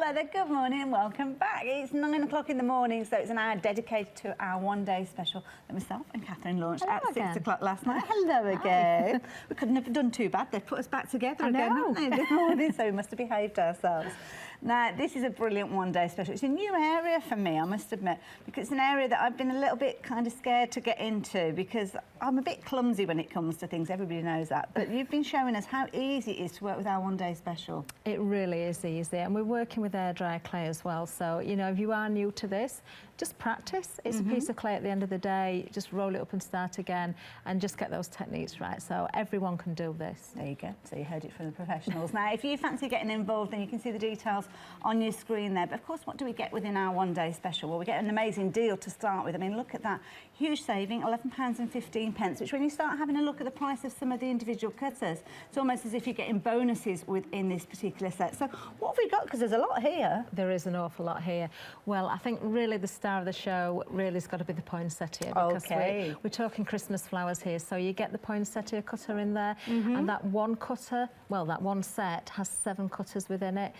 Hello there, good morning and welcome back. It's 9 o'clock in the morning, so it's an hour dedicated to our one-day special that myself and Catherine launched at 6 o'clock last night. Hello again. We couldn't have done too bad. They've put us back together again, haven't they, this morning, so we must have behaved ourselves. Now, this is a brilliant one-day special. It's a new area for me, I must admit, because it's an area that I've been a little bit kind of scared to get into because I'm a bit clumsy when it comes to things. Everybody knows that. But you've been showing us how easy it is to work with our one-day special. It really is easy, and we're working with air dry clay as well. So, you know, if you are new to this, just practice. It's a piece of clay at the end of the day. Just roll it up and start again and just get those techniques right. So everyone can do this. There you go. So you heard it from the professionals. Now, if you fancy getting involved, then you can see the details on your screen there. But of course, what do we get within our one-day special? Well, we get an amazing deal to start with. I mean, look at that. Huge saving, £11.15, which when you start having a look at the price of some of the individual cutters, it's almost as if you're getting bonuses within this particular set. So what have we got? Because there's a lot here. There is an awful lot here. Well, I think really the star of the show really has got to be the poinsettia, because we're talking Christmas flowers here. So you get the poinsettia cutter in there, and that one cutter, well, that one set has 7 cutters within it.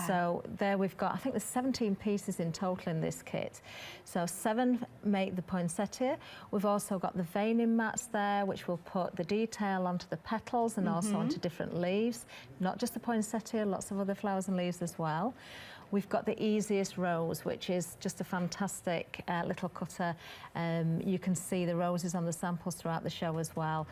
So there we've got, I think there's 17 pieces in total in this kit. So 7 make the poinsettia. We've also got the veining mats there, which will put the detail onto the petals and also onto different leaves. Not just the poinsettia, lots of other flowers and leaves as well. We've got the easiest rose, which is just a fantastic little cutter. You can see the roses on the samples throughout the show as well.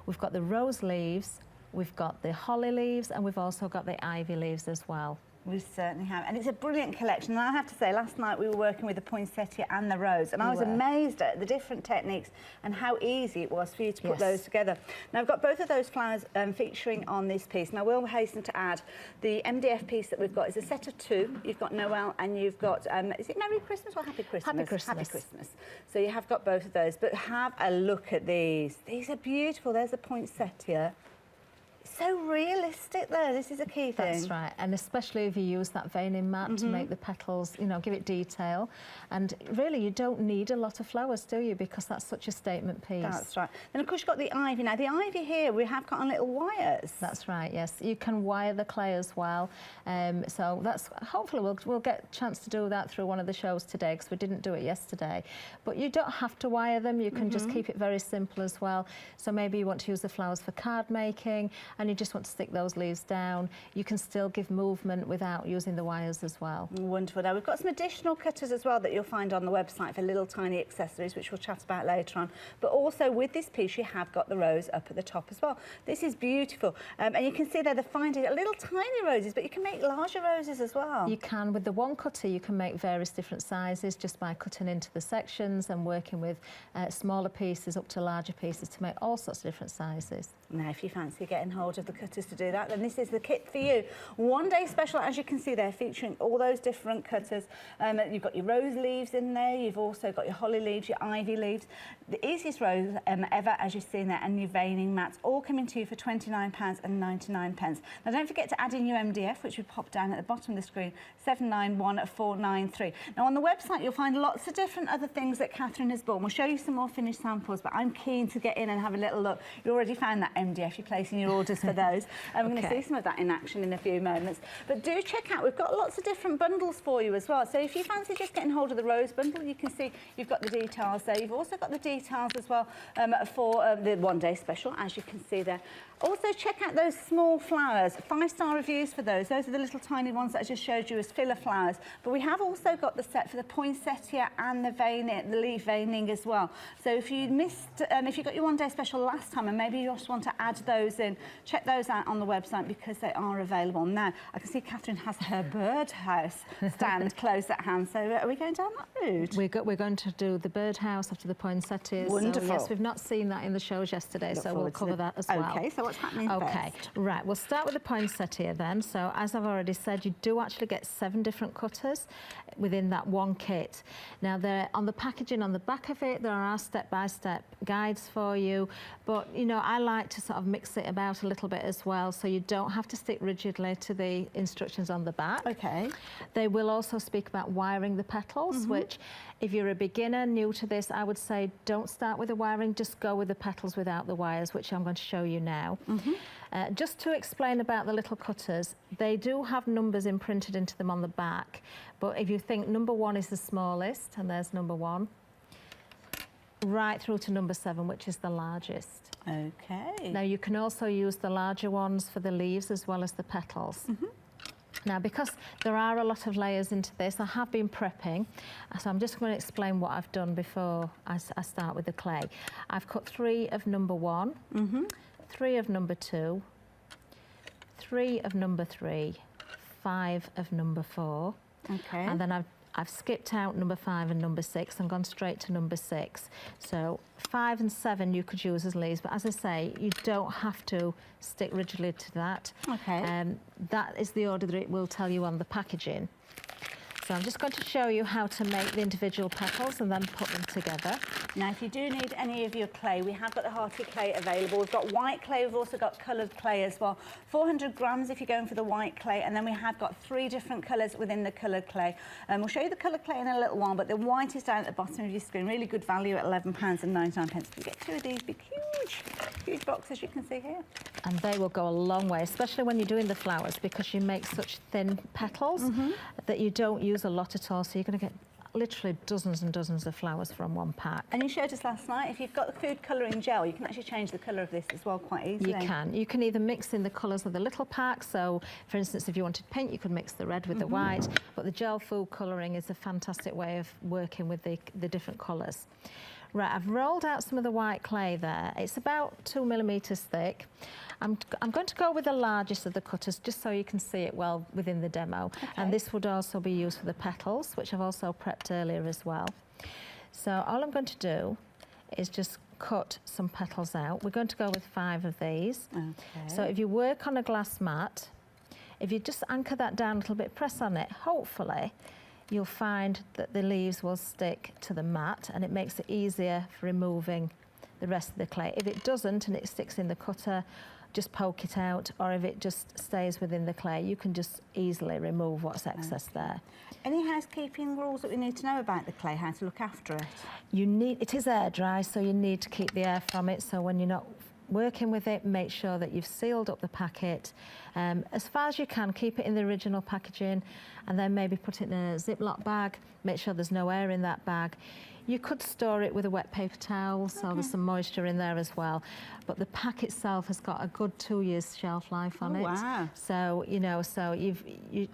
We've got the rose leaves, we've got the holly leaves, and we've also got the ivy leaves as well. We certainly have, and it's a brilliant collection. And I have to say, last night we were working with the poinsettia and the rose, and I was amazed at the different techniques and how easy it was for you to put those together. Now, I've got both of those flowers featuring on this piece. Now, we'll hasten to add the MDF piece that we've got is a set of 2. You've got Noel and you've got, is it Merry Christmas or Happy Christmas? Happy Christmas. Happy Christmas. So you have got both of those, but have a look at these. These are beautiful. There's a poinsettia. So realistic there, this is a key thing. That's right, and especially if you use that veining mat to make the petals, you know, give it detail. And really, you don't need a lot of flowers, do you? Because that's such a statement piece. That's right. Then, of course, you've got the ivy. Now, the ivy here, we have got on little wires. That's right, yes. You can wire the clay as well. So that's, hopefully, we'll get a chance to do that through one of the shows today, because we didn't do it yesterday. But you don't have to wire them. You can just keep it very simple as well. So maybe you want to use the flowers for card making, and you just want to stick those leaves down. You can still give movement without using the wires as well. Wonderful. Now, we've got some additional cutters as well that you'll find on the website for little tiny accessories, which we'll chat about later on. But also with this piece, you have got the rose up at the top as well. This is beautiful. And you can see there they're finding little tiny roses, but you can make larger roses as well. You can. With the one cutter, you can make various different sizes just by cutting into the sections and working with smaller pieces up to larger pieces to make all sorts of different sizes. Now, if you fancy getting hold of the cutters to do that, then this is the kit for you. One day special, as you can see there, featuring all those different cutters. You've got your rose leaves in there, you've also got your holly leaves, your ivy leaves, the easiest rose ever, as you've seen there, and your veining mats, all coming to you for £29.99. Now, don't forget to add in your MDF, which we popped down at the bottom of the screen, 791493. Now, on the website, you'll find lots of different other things that Catherine has bought. We'll show you some more finished samples, but I'm keen to get in and have a little look. You already found that MDF, you're placing your orders for those. And we're going to see some of that in action in a few moments. But do check out, we've got lots of different bundles for you as well. So if you fancy just getting hold of the rose bundle, you can see you've got the details there. You've also got the details as well for the one-day special, as you can see there. Also, check out those small flowers. 5-star reviews for those. Those are the little tiny ones that I just showed you as filler flowers. But we have also got the set for the poinsettia and the veining, the leaf veining as well. So if you missed, if you got your one-day special last time and maybe you just want to add those in, check those out on the website because they are available. Now, I can see Catherine has her birdhouse stand close at hand. So are we going down that route? We're going to do the birdhouse after the poinsettias. Wonderful. So, yes, we've not seen that in the shows yesterday, so we'll cover that as well. Okay, so what's happening first? Right, we'll start with the poinsettia then. So as I've already said, you do actually get 7 different cutters within that one kit. Now, they're on the packaging on the back of it, there are step-by-step guides for you, but you know, I like to sort of mix it about a little bit as well, so you don't have to stick rigidly to the instructions on the back. Okay. They will also speak about wiring the petals, which if you're a beginner new to this, I would say don't start with the wiring, just go with the petals without the wires, which I'm going to show you now. Just to explain about the little cutters, they do have numbers imprinted into them on the back, but if you think number 1 is the smallest, and there's number 1, right through to number 7, which is the largest. Okay. Now you can also use the larger ones for the leaves as well as the petals. Now, because there are a lot of layers into this, I have been prepping, so I'm just going to explain what I've done before I start with the clay. I've cut 3 of number 1, 3 of number 2, 3 of number 3, 5 of number 4, okay. and then I've skipped out number 5 and number 6 and gone straight to number 6. So 5 and 7 you could use as leaves, but as I say, you don't have to stick rigidly to that. Okay. That is the order that it will tell you on the packaging. So I'm just going to show you how to make the individual petals and then put them together. Now, if you do need any of your clay, we have got the hearty clay available. We've got white clay, we've also got coloured clay as well. 400 grams if you're going for the white clay, and then we have got 3 different colours within the coloured clay. We'll show you the coloured clay in a little while, but the white is down at the bottom of your screen. Really good value at £11.99. You get 2 of these big, huge boxes you can see here. And they will go a long way, especially when you're doing the flowers, because you make such thin petals that you don't use a lot at all, so you're going to get literally dozens and dozens of flowers from one pack. And you showed us last night, if you've got the food colouring gel, you can actually change the colour of this as well quite easily. You can. You can either mix in the colours of the little pack, so for instance if you wanted pink you could mix the red with the white, but the gel food colouring is a fantastic way of working with the different colours. Right, I've rolled out some of the white clay there. It's about 2 millimetres thick. I'm going to go with the largest of the cutters just so you can see it well within the demo. Okay. And this would also be used for the petals, which I've also prepped earlier as well. So all I'm going to do is just cut some petals out. We're going to go with 5 of these. Okay. So if you work on a glass mat, if you just anchor that down a little bit, press on it, hopefully you'll find that the leaves will stick to the mat and it makes it easier for removing the rest of the clay. If it doesn't and it sticks in the cutter, just poke it out, or if it just stays within the clay, you can just easily remove what's excess there. Any housekeeping rules that we need to know about the clay, how to look after it? It is air dry, so you need to keep the air from it, so when you're not working with it, make sure that you've sealed up the packet. As far as you can, keep it in the original packaging and then maybe put it in a Ziploc bag, make sure there's no air in that bag. You could store it with a wet paper towel, so there's some moisture in there as well. But the pack itself has got a good 2 years shelf life on it. Wow. So, you know, so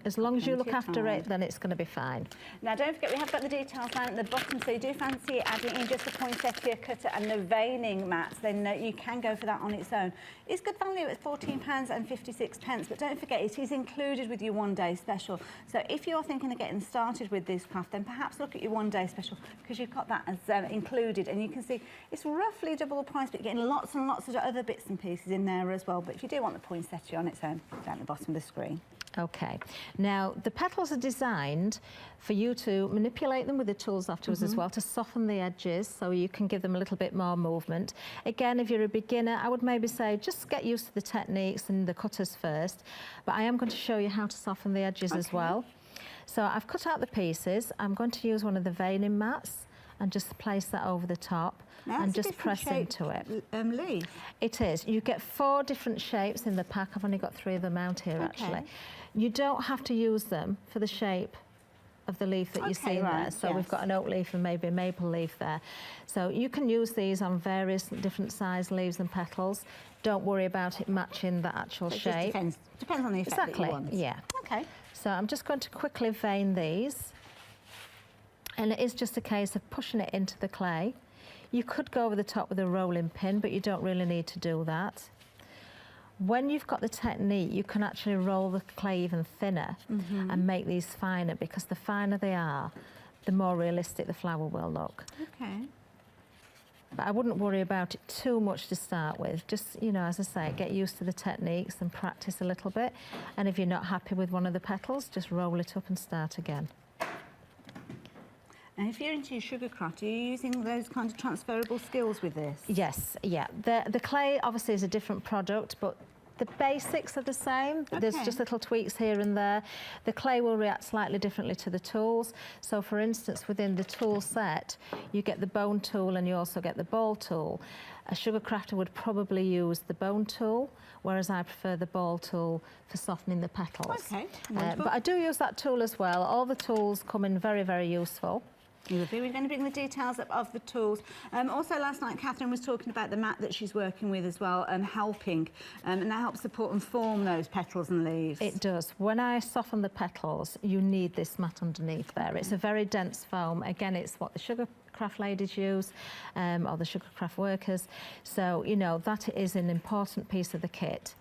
as long as you look after it, then it's going to be fine. Now, don't forget, we have got the details down at the bottom, so you do fancy adding in just a poinsettia cutter and the veining mats, then you can go for that on its own. It's good value at £14.56, but don't forget, it is included with your one-day special. So if you're thinking of getting started with this craft, then perhaps look at your one-day special, because you've got that as included, and you can see it's roughly double the price, but you're getting lots and lots of other bits and pieces in there as well. But if you do want the poinsettia on its own, down at the bottom of the screen. Okay, now the petals are designed for you to manipulate them with the tools afterwards as well, to soften the edges so you can give them a little bit more movement. Again, if you're a beginner, I would maybe say just get used to the techniques and the cutters first, but I am going to show you how to soften the edges as well. So I've cut out the pieces. I'm going to use one of the veining mats and just place that over the top and just press into it. Leaf. It is. You get 4 different shapes in the pack. I've only got 3 of them out here actually. You don't have to use them for the shape of the leaf that you see there. So we've got an oak leaf and maybe a maple leaf there. So you can use these on various different size leaves and petals. Don't worry about it matching the actual shape. Depends on the effect that you want. Yeah. Okay. So I'm just going to quickly vein these. And it is just a case of pushing it into the clay. You could go over the top with a rolling pin, but you don't really need to do that. When you've got the technique, you can actually roll the clay even thinner and make these finer, because the finer they are, the more realistic the flower will look. Okay. But I wouldn't worry about it too much to start with. Just, you know, as I say, get used to the techniques and practice a little bit. And if you're not happy with one of the petals, just roll it up and start again. And if you're into your sugar craft, are you using those kind of transferable skills with this? Yes, yeah. The clay obviously is a different product, but The basics are the same. Okay. There's just little tweaks here and there. The clay will react slightly differently to the tools. So for instance, within the tool set, you get the bone tool and you also get the ball tool. A sugar crafter would probably use the bone tool, whereas I prefer the ball tool for softening the petals. Okay, but I do use that tool as well. All the tools come in very, very useful. Lovely. We're going to bring the details up of the tools. Also, last night, Catherine was talking about the mat that she's working with as well, helping, and that helps support and form those petals and leaves. It does. When I soften the petals, you need this mat underneath there. It's a very dense foam. Again, it's what the sugar craft ladies use, or the sugar craft workers. So, you know, that is an important piece of the kit.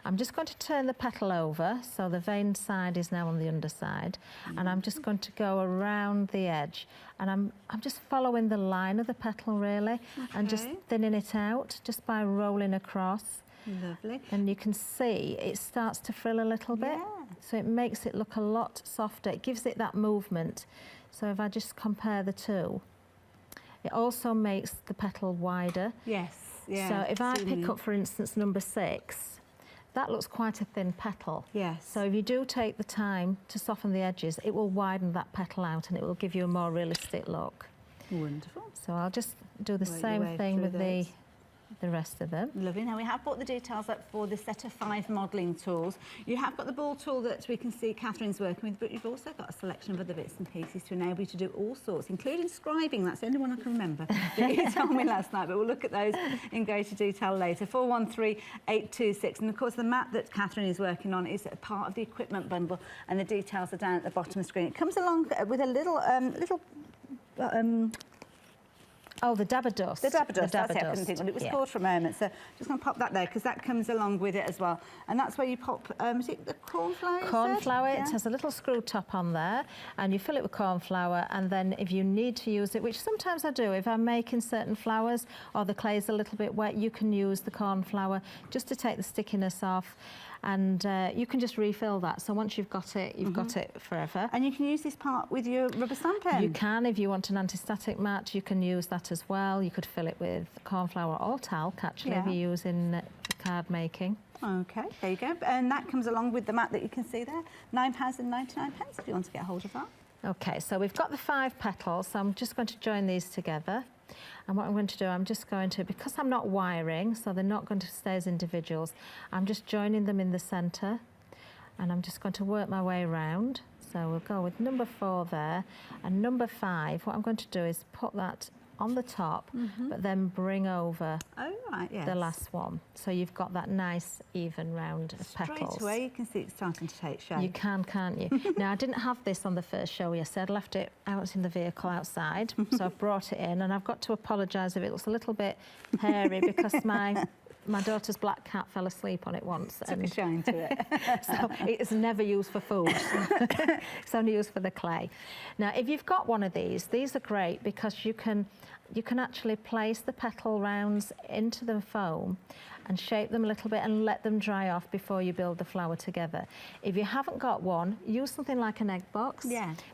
I'm just going to turn the petal over, so the veined side is now on the underside, and I'm just going to go around the edge, and I'm just following the line of the petal really, and just thinning it out just by rolling across. Lovely. And you can see it starts to frill a little bit, so it makes it look a lot softer. It gives it that movement. So if I just compare the two, it also makes the petal wider. Yes. Yeah. So if I pick up, for instance, number 6. That looks quite a thin petal. Yes. So if you do take the time to soften the edges, it will widen that petal out and it will give you a more realistic look. Wonderful. So I'll just do the same thing with the rest of them. Lovely. Now we have brought the details up for the set of 5 modelling tools. You have got the ball tool that we can see Catherine's working with, but you've also got a selection of other bits and pieces to enable you to do all sorts, including scribing. That's the only one I can remember that you told me last night, but we'll look at those in greater detail later. 413826. And of course the mat that Catherine is working on is a part of the equipment bundle, and the details are down at the bottom of the screen. It comes along with a little oh, the dabber dust. The dabber dust, that's it, I couldn't think what it was called for a moment. So just going to pop that there, because that comes along with it as well. And that's where you pop, is it the cornflower? Cornflower, it has a little screw top on there, and you fill it with cornflower, and then if you need to use it, which sometimes I do, if I'm making certain flowers or the clay is a little bit wet, you can use the cornflower just to take the stickiness off. And you can just refill that. So once you've got it, you've got it forever. And you can use this part with your rubber stamp pen. You can. If you want an anti-static mat, you can use that as well. You could fill it with cornflower or talc, actually, if you're using card making. OK, there you go. And that comes along with the mat that you can see there. £9.99 if you want to get hold of that. OK, so we've got the 5 petals, so I'm just going to join these together. And what I'm going to do, I'm just going to, because I'm not wiring, so they're not going to stay as individuals, I'm just joining them in the centre, and I'm just going to work my way around. So we'll go with number 4 there, and number 5, what I'm going to do is put that on the top, but then bring over the last one. So you've got that nice even round of petals. Straight away you can see it's starting to take shape. You can, can't you? Now, I didn't have this on the first show yesterday. I left it out in the vehicle outside, so I've brought it in, and I've got to apologise if it looks a little bit hairy because my daughter's black cat fell asleep on it once. Took a shine to it. So it's never used for food. It's only used for the clay. Now, if you've got one of these are great because you can actually place the petal rounds into the foam and shape them a little bit and let them dry off before you build the flower together. If you haven't got one, use something like an egg box,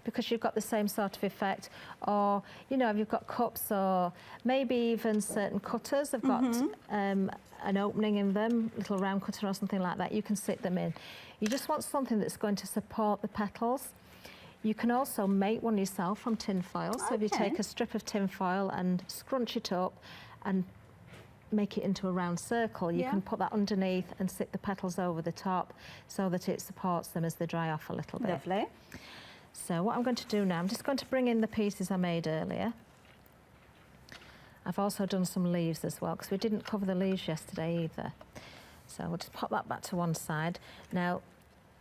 because you've got the same sort of effect. Or, you know, if you've got cups or maybe even certain cutters have got an opening in them, little round cutter or something like that, you can sit them in. You just want something that's going to support the petals. You can also make one yourself from tin foil. So if you take a strip of tin foil and scrunch it up and make it into a round circle, you can put that underneath and sit the petals over the top so that it supports them as they dry off a little bit. Lovely. So what I'm going to do now, I'm just going to bring in the pieces I made earlier. I've also done some leaves as well, because we didn't cover the leaves yesterday either. So we'll just pop that back to one side. Now,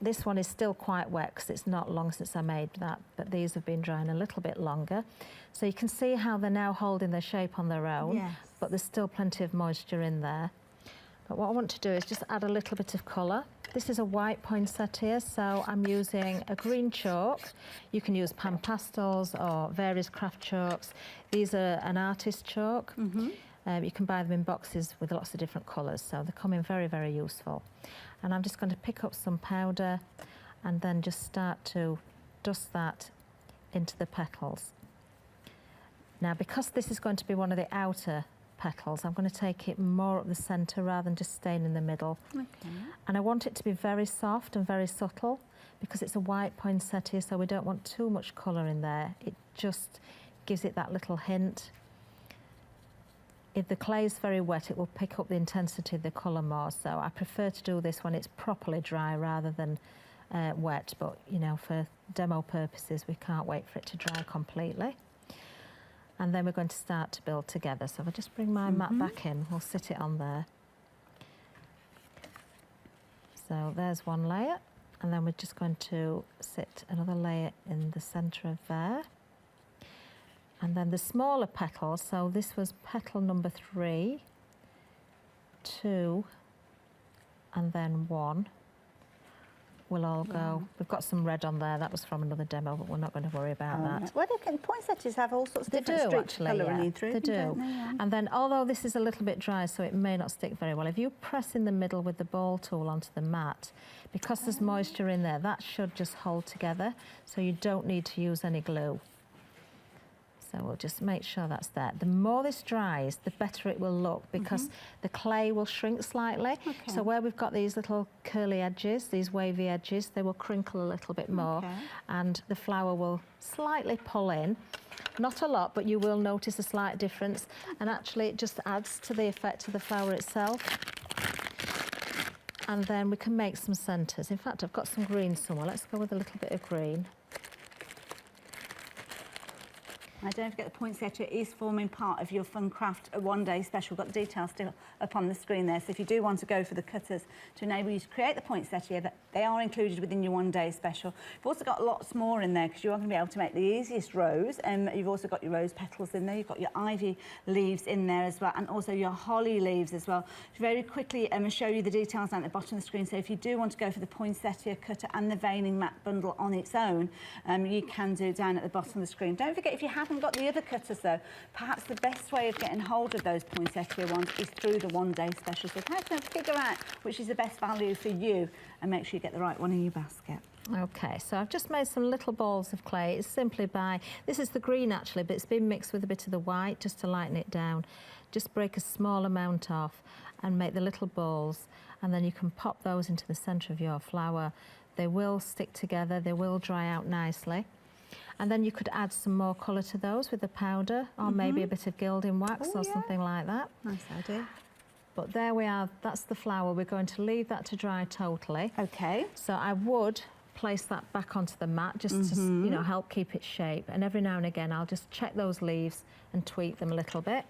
this one is still quite wet because it's not long since I made that, but these have been drying a little bit longer. So you can see how they're now holding their shape on their own, but there's still plenty of moisture in there. But what I want to do is just add a little bit of colour. This is a white poinsettia, so I'm using a green chalk. You can use pan pastels or various craft chalks. These are an artist chalk. You can buy them in boxes with lots of different colours, so they come in very, very useful. And I'm just going to pick up some powder and then just start to dust that into the petals. Now, because this is going to be one of the outer petals, I'm going to take it more up the centre rather than just staying in the middle. Okay. And I want it to be very soft and very subtle because it's a white poinsettia, so we don't want too much colour in there. It just gives it that little hint. If the clay is very wet, it will pick up the intensity of the colour more, so I prefer to do this when it's properly dry rather than wet, but you know, for demo purposes we can't wait for it to dry completely. And then we're going to start to build together. So if I just bring my mat back in, we'll sit it on there. So there's one layer, and then we're just going to sit another layer in the centre of there. And then the smaller petals, so this was petal number 3, 2, and then 1. Will all go. We've got some red on there. That was from another demo, but we're not going to worry about that. Well, poinsettias have all sorts of different streaks of colour running through. They do. And then, although this is a little bit dry, so it may not stick very well, if you press in the middle with the ball tool onto the mat, because there's moisture in there, that should just hold together, so you don't need to use any glue. So we'll just make sure that's there. The more this dries, the better it will look because the clay will shrink slightly. Okay. So where we've got these little curly edges, these wavy edges, they will crinkle a little bit more and the flower will slightly pull in. Not a lot, but you will notice a slight difference. And actually it just adds to the effect of the flower itself. And then we can make some centres. In fact, I've got some green somewhere. Let's go with a little bit of green. And don't forget the poinsettia is forming part of your Fun Craft one-day special. We've got the details still up on the screen there. So if you do want to go for the cutters to enable you to create the poinsettia, they are included within your one-day special. You've also got lots more in there because you are going to be able to make the easiest rose. You've also got your rose petals in there. You've got your ivy leaves in there as well, and also your holly leaves as well. Very quickly, show you the details down at the bottom of the screen. So if you do want to go for the poinsettia cutter and the veining mat bundle on its own, you can do down at the bottom of the screen. Don't forget, if you haven't got the other cutters though, perhaps the best way of getting hold of those poinsettia ones is through the one-day special. So how to figure out which is the best value for you and make sure you get the right one in your basket. Okay, so I've just made some little balls of clay. It's simply this is the green actually, but it's been mixed with a bit of the white just to lighten it down. Just break a small amount off and make the little balls, and then you can pop those into the centre of your flower. They will stick together, they will dry out nicely. And then you could add some more colour to those with the powder, or maybe a bit of gilding wax or something like that. Nice idea. But there we are, that's the flower. We're going to leave that to dry totally. Okay. So I would place that back onto the mat just to, you know, help keep its shape. And every now and again, I'll just check those leaves and tweak them a little bit.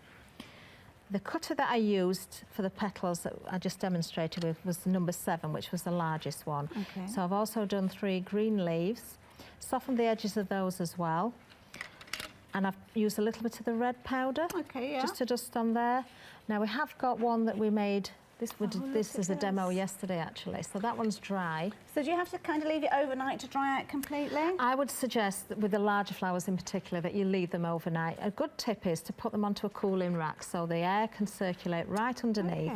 The cutter that I used for the petals that I just demonstrated with was the number 7, which was the largest one. Okay. So I've also done 3 green leaves. Soften the edges of those as well, and I've used a little bit of the red powder just to dust on there. Now we have got one that we made. This is a demo yesterday actually, so that one's dry. So do you have to kind of leave it overnight to dry out completely? I would suggest that with the larger flowers in particular that you leave them overnight. A good tip is to put them onto a cooling rack so the air can circulate right underneath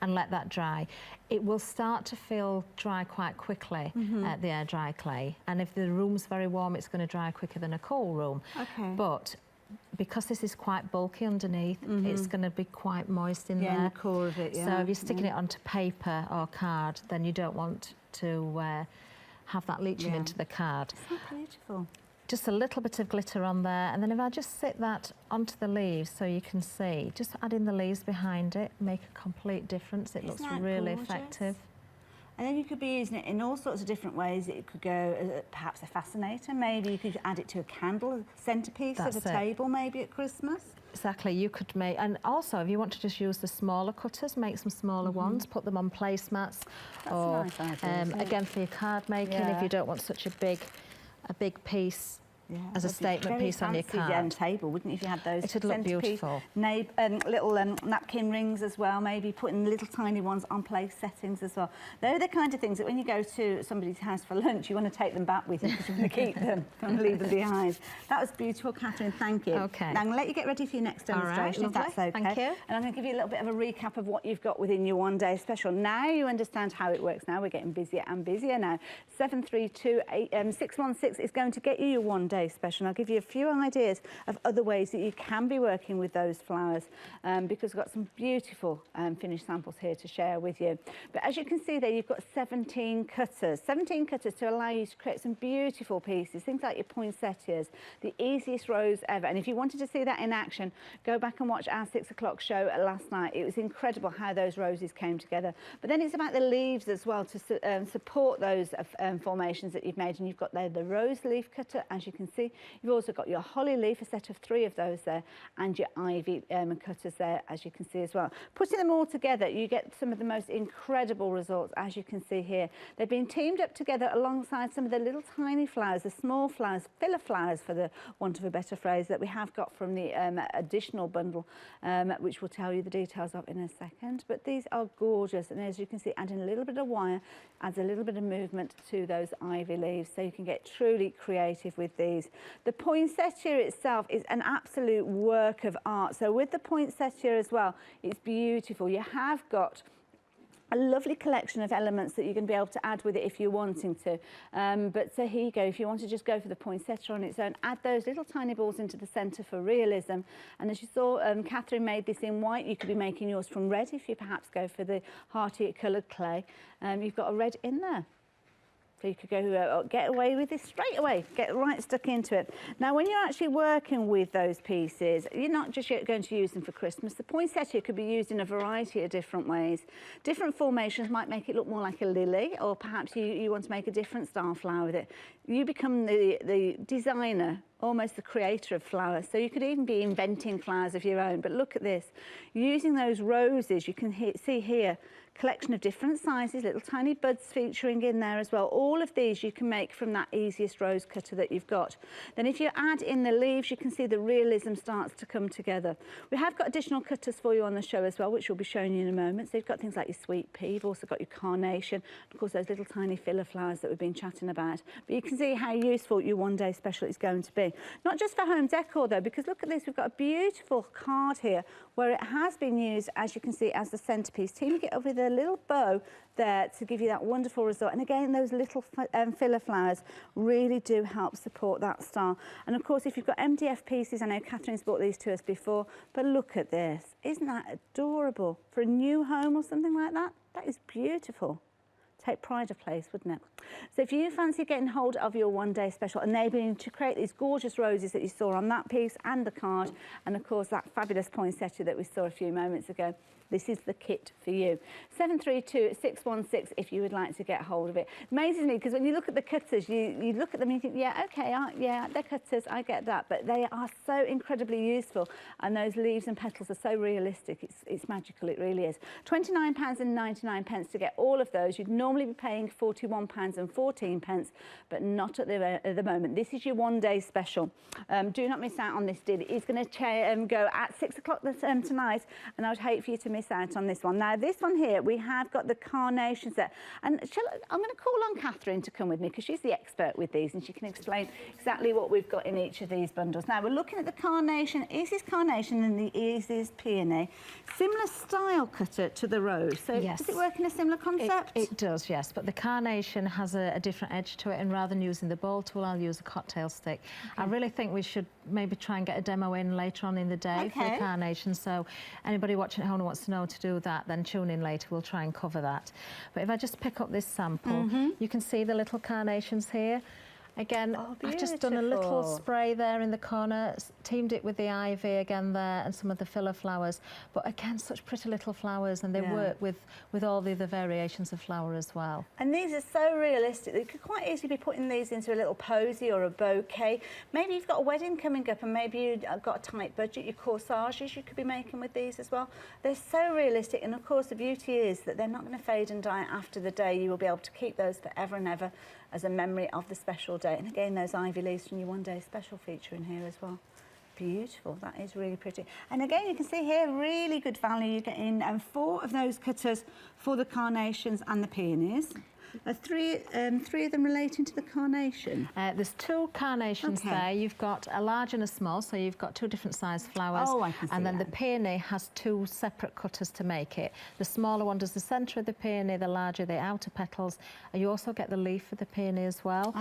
and let that dry. It will start to feel dry quite quickly, the air dry clay, and if the room's very warm it's going to dry quicker than a cool room. But because this is quite bulky underneath, it's going to be quite moist in there. In the core of it, So if you're sticking it onto paper or card, then you don't want to have that leaching into the card. So beautiful. Just a little bit of glitter on there, and then if I just sit that onto the leaves so you can see, just add in the leaves behind it, make a complete difference. It looks really effective. And then you could be using it in all sorts of different ways. It could go as perhaps a fascinator, maybe you could add it to a candle, a centrepiece of a table maybe at Christmas. Exactly, you could make, and also if you want to just use the smaller cutters, make some smaller ones, put them on placemats. That's a nice idea, again for your card making, if you don't want such a big piece. As a statement piece on your card. Table, wouldn't you, if you had those? It'd look beautiful. Little napkin rings as well, maybe putting little tiny ones on place settings as well. They're the kind of things that when you go to somebody's house for lunch, you want to take them back with you because you want to keep them, don't want to leave them behind. That was beautiful, Catherine, thank you. Okay. Now I'm going to let you get ready for your next demonstration, if that's okay. Thank you. And I'm going to give you a little bit of a recap of what you've got within your one-day special. Now you understand how it works. Now we're getting busier and busier now. 732-616 is going to get you your one-day one-day special. And I'll give you a few ideas of other ways that you can be working with those flowers, because we've got some beautiful finished samples here to share with you. But as you can see there, you've got 17 cutters to allow you to create some beautiful pieces, things like your poinsettias, the easiest rose ever. And if you wanted to see that in action, go back and watch our 6 o'clock show last night. It was incredible how those roses came together. But then it's about the leaves as well to support those formations that you've made. And you've got there the rose leaf cutter, as you can see. You've also got your holly leaf, a set of 3 of those there, and your ivy cutters there, as you can see as well. Putting them all together, you get some of the most incredible results, as you can see here. They've been teamed up together alongside some of the little tiny flowers, the small flowers, filler flowers for the want of a better phrase, that we have got from the additional bundle, which we'll tell you the details of in a second. But these are gorgeous, and as you can see, adding a little bit of wire adds a little bit of movement to those ivy leaves, so you can get truly creative with these. The poinsettia itself is an absolute work of art. So with the poinsettia as well, it's beautiful. You have got a lovely collection of elements that you're going to be able to add with it if you're wanting to. But so here you go, if you want to just go for the poinsettia on its own, add those little tiny balls into the centre for realism. And as you saw, Catherine made this in white. You could be making yours from red if you perhaps go for the hearty coloured clay. You've got a red in there. So you could go get away with this straight away, get right stuck into it. Now, when you're actually working with those pieces, you're not just going to use them for Christmas. The poinsettia could be used in a variety of different ways. Different formations might make it look more like a lily, or perhaps you want to make a different style flower with it. You become the designer, almost the creator of flowers. So you could even be inventing flowers of your own. But look at this. Using those roses, you can see here, collection of different sizes, little tiny buds featuring in there as well. All of these you can make from that easiest rose cutter that you've got. Then if you add in the leaves, you can see the realism starts to come together. We have got additional cutters for you on the show as well, which we'll be showing you in a moment. So you've got things like your sweet pea, you've also got your carnation, of course those little tiny filler flowers that we've been chatting about. But you can see how useful your one-day special is going to be. Not just for home decor though, because look at this, we've got a beautiful card here where it has been used, as you can see, as the centrepiece. Teaming it up with a little bow there to give you that wonderful result. And again, those little filler flowers really do help support that style. And of course, if you've got MDF pieces, I know Catherine's brought these to us before, but look at this. Isn't that adorable? For a new home or something like that, that is beautiful. Take pride of place, wouldn't it? So if you fancy getting hold of your one-day special, enabling you to create these gorgeous roses that you saw on that piece and the card, and of course that fabulous poinsettia that we saw a few moments ago, this is the kit for you. 732-616 if you would like to get hold of it. Amazingly, because when you look at the cutters, you look at them and you think, yeah, okay, yeah, they're cutters, I get that, but they are so incredibly useful, and those leaves and petals are so realistic, it's magical, it really is. £29.99 to get all of those. You'd normally be paying £41.14, but not at the moment. This is your one-day special. Do not miss out on this deal. It's going to go at 6 o'clock tonight, and I would hate for you to miss out on this one. Now, this one here, we have got the carnations there. And I'm going to call on Catherine to come with me because she's the expert with these and she can explain exactly what we've got in each of these bundles. Now, we're looking at the carnation, easiest carnation and the easiest peony. Similar style cutter to the rose. So yes. Does it work in a similar concept? It does, yes. But the carnation has a different edge to it, and rather than using the ball tool, I'll use a cocktail stick. Okay. I really think we should maybe try and get a demo in later on in the day for the carnation. So anybody watching at home who wants to know to do that, then tune in later, we'll try and cover that. But if I just pick up this sample, you can see the little carnations here. Again, I've just done a little spray there in the corner, teamed it with the ivy again there and some of the filler flowers. But again, such pretty little flowers, and they work with all the other variations of flower as well. And these are so realistic. You could quite easily be putting these into a little posy or a bouquet. Maybe you've got a wedding coming up and maybe you've got a tight budget, your corsages you could be making with these as well. They're so realistic, and of course the beauty is that they're not going to fade and die after the day. You will be able to keep those forever and ever as a memory of the special day. And again, those ivy leaves from your one-day special feature in here as well. Beautiful, that is really pretty. And again, you can see here, really good value. You're getting 4 of those cutters for the carnations and the peonies. Three of them relating to the carnation? There's 2 carnations there. You've got a large and a small, so you've got 2 different size flowers. Oh, I can see And then that. the peony has 2 separate cutters to make it. The smaller one does the centre of the peony, the larger the outer petals. And you also get the leaf of the peony as well.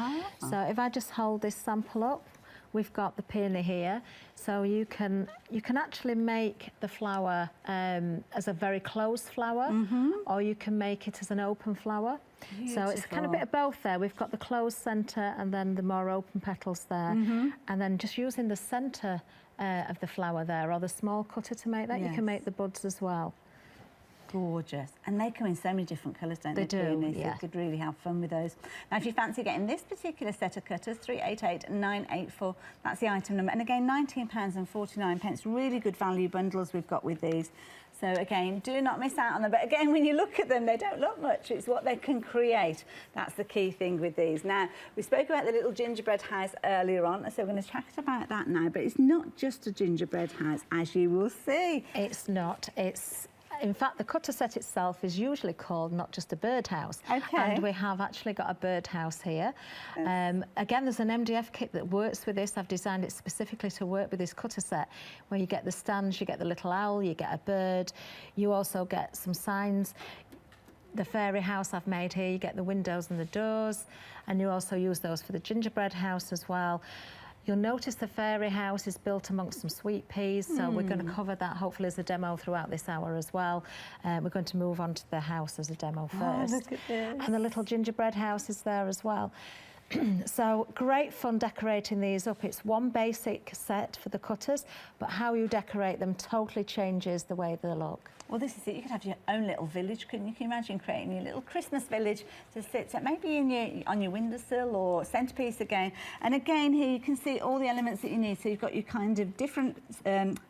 So if I just hold this sample up, we've got the peony here. So you can actually make the flower as a very closed flower, or you can make it as an open flower. Beautiful. So it's kind of a bit of both there. We've got the closed centre and then the more open petals there. And then just using the centre of the flower there, or the small cutter to make that, you can make the buds as well. Gorgeous. And they come in so many different colours, don't they? They do, So you could really have fun with those. Now, if you fancy getting this particular set of cutters, 388984, that's the item number. And again, £19.49. Really good value bundles we've got with these. So again, do not miss out on them. But again, when you look at them, they don't look much. It's what they can create. That's the key thing with these. Now, we spoke about the little gingerbread house earlier on, so we're going to chat about that now. But it's not just a gingerbread house, as you will see. It's not. In fact, the cutter set itself is usually called not just a birdhouse. Okay. And we have actually got a birdhouse here. Again, there's an MDF kit that works with this. I've designed it specifically to work with this cutter set, where you get the stands, you get the little owl, you get a bird, you also get some signs. The fairy house I've made here, you get the windows and the doors, and you also use those for the gingerbread house as well. You'll notice the fairy house is built amongst some sweet peas, so we're going to cover that hopefully as a demo throughout this hour as well. We're going to move on to the house as a demo first. Look at this. And the little gingerbread house is there as well. So great fun decorating these up. It's one basic set for the cutters, but how you decorate them totally changes the way they look. Well, this is it. You could have your own little village, couldn't you? Can you imagine creating your little Christmas village to sit maybe on your windowsill or centrepiece again. And again, here you can see all the elements that you need. So you've got your kind of different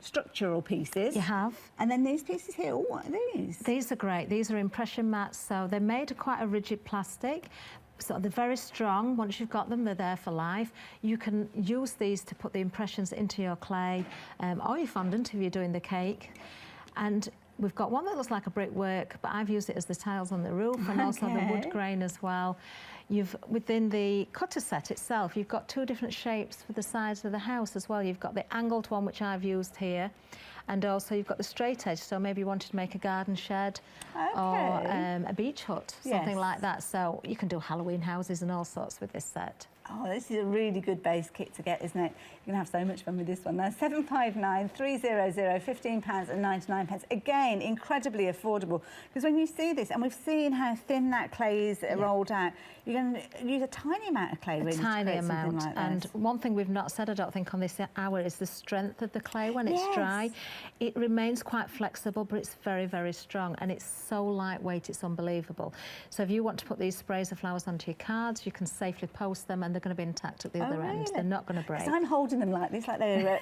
structural pieces. You have. And then these pieces here, oh, what are these? These are great. These are impression mats. So they're made of quite a rigid plastic. So they're very strong. Once you've got them, they're there for life. You can use these to put the impressions into your clay or your fondant if you're doing the cake. And we've got one that looks like a brickwork, but I've used it as the tiles on the roof and also the wood grain as well. Within the cutter set itself, you've got two different shapes for the sides of the house as well. You've got the angled one, which I've used here, and also you've got the straight edge, so maybe you wanted to make a garden shed or a beach hut, something like that. So you can do Halloween houses and all sorts with this set. Oh, this is a really good base kit to get, isn't it? You're going to have so much fun with this one. Now, 759-300, £15.99. Again, incredibly affordable. Because when you see this, and we've seen how thin that clay is rolled out, you're going to use a tiny amount of clay, really, a tiny to create amount. Like and this. One thing we've not said, I don't think, on this hour is the strength of the clay when it's dry. It remains quite flexible, but it's very, very strong, and it's so lightweight, it's unbelievable. So if you want to put these sprays of flowers onto your cards, you can safely post them, and they're going to be intact at the other end. They're not going to break. I'm holding them like this, like they're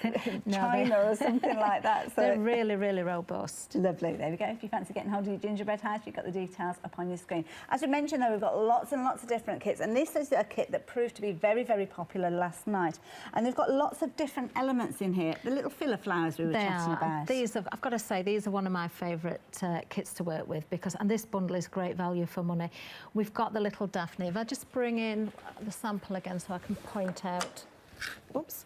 China or something like that. So they're really, really robust. Lovely. There we go. If you fancy getting hold of your gingerbread house, you've got the details up on your screen. As we mentioned, though, we've got lots and lots of different kits, and this is a kit that proved to be very, very popular last night. And they've got lots of different elements in here. The little filler flowers we were chatting about. I've got to say, these are one of my favourite kits to work with and this bundle is great value for money. We've got the little Daphne. If I just bring in the sample again so I can point out. Oops.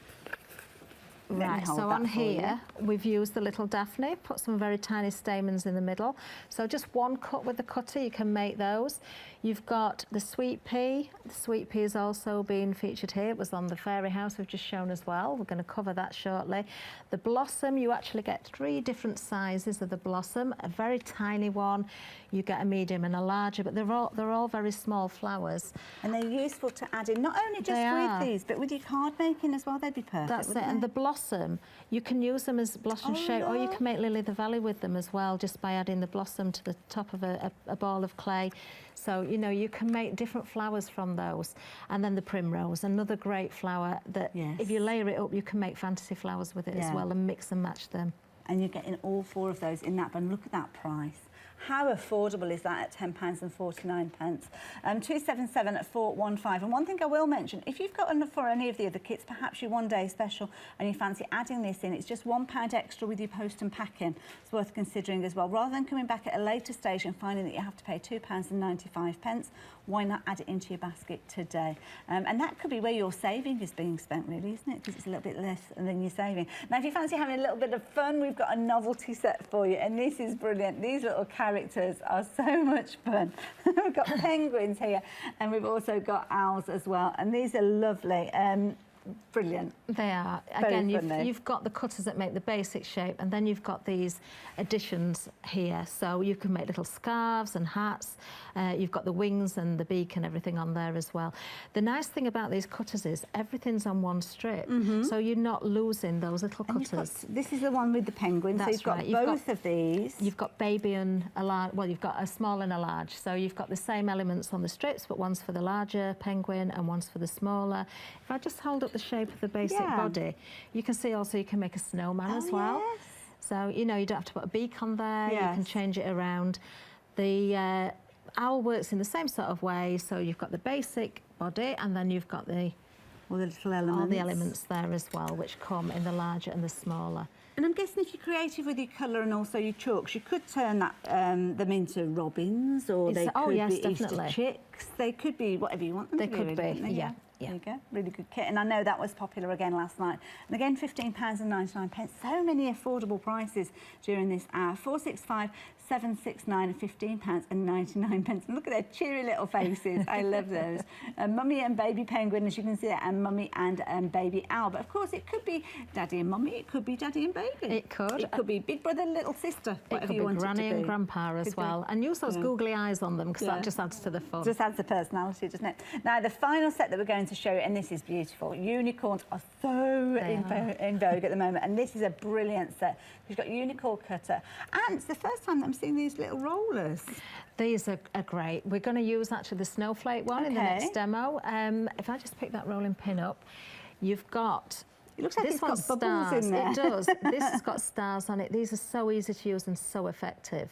Right, so on here, we've used the little Daphne, put some very tiny stamens in the middle. So just one cut with the cutter, you can make those. You've got the sweet pea. The sweet pea is also being featured here. It was on the fairy house we've just shown as well. We're going to cover that shortly. The blossom, you actually get 3 different sizes of the blossom. A very tiny one, you get a medium and a larger, but they're all very small flowers. And they're useful to add in, not only just with these, but with your card making as well, they'd be perfect. That's it, and the blossom, you can use them as blossom shape, or you can make Lily the Valley with them as well, just by adding the blossom to the top of a ball of clay. So, you know, you can make different flowers from those. And then the primrose, another great flower that if you layer it up, you can make fantasy flowers with it as well and mix and match them. And you're getting all 4 of those in that bun. Look at that price. How affordable is that at £10.49? 277-415. And one thing I will mention, if you've got enough for any of the other kits, perhaps your one-day special, and you fancy adding this in, it's just £1 extra with your post and packing. It's worth considering as well. Rather than coming back at a later stage and finding that you have to pay £2.95, why not add it into your basket today? And that could be where your saving is being spent, really, isn't it? Because it's a little bit less than you're saving. Now, if you fancy having a little bit of fun, we've got a novelty set for you, and this is brilliant. These little characters are so much fun. We've got penguins here, and we've also got owls as well, and these are lovely. brilliant. They are. Again, you've got the cutters that make the basic shape, and then you've got these additions here. So you can make little scarves and hats. You've got the wings and the beak and everything on there as well. The nice thing about these cutters is everything's on one strip, so you're not losing those little cutters. This is the one with the penguin. That's so you've got both of these. You've got baby and a large. Well, you've got a small and a large. So you've got the same elements on the strips, but one's for the larger penguin and one's for the smaller. If I just hold up the shape of the basic body, you can see also you can make a snowman as well. Yes. So, you know, you don't have to put a beak on there. You can change it around. The owl works in the same sort of way. So you've got the basic body, and then you've got all the little elements. All the elements there as well, which come in the larger and the smaller. And I'm guessing if you're creative with your colour and also your chalks, you could turn that them into robins, or they could be Easter chicks. They could be whatever you want them to be. They could be, yeah. There you go, really good kit. And I know that was popular again last night. And again, £15.99. So many affordable prices during this hour. 465 769 and £15.99. And look at their cheery little faces. I love those. Mummy and baby penguin, as you can see, and mummy and baby owl. But of course, it could be daddy and mummy. It could be daddy and baby. It could. It could be big brother, little sister. Whatever you want it to be. Granny and grandpa as well. And use those googly eyes on them, because that just adds to the fun. Just adds the personality, doesn't it? Now, the final set that we're going to show you, and this is beautiful. Unicorns are so in vogue at the moment, and this is a brilliant set. You've got unicorn cutter, and it's the first time that I'm seeing these little rollers. These are great. We're going to use actually the snowflake one in the next demo. If I just pick that rolling pin up, you've got. It looks like this it's got bubbles in there. It does. This has got stars on it. These are so easy to use and so effective.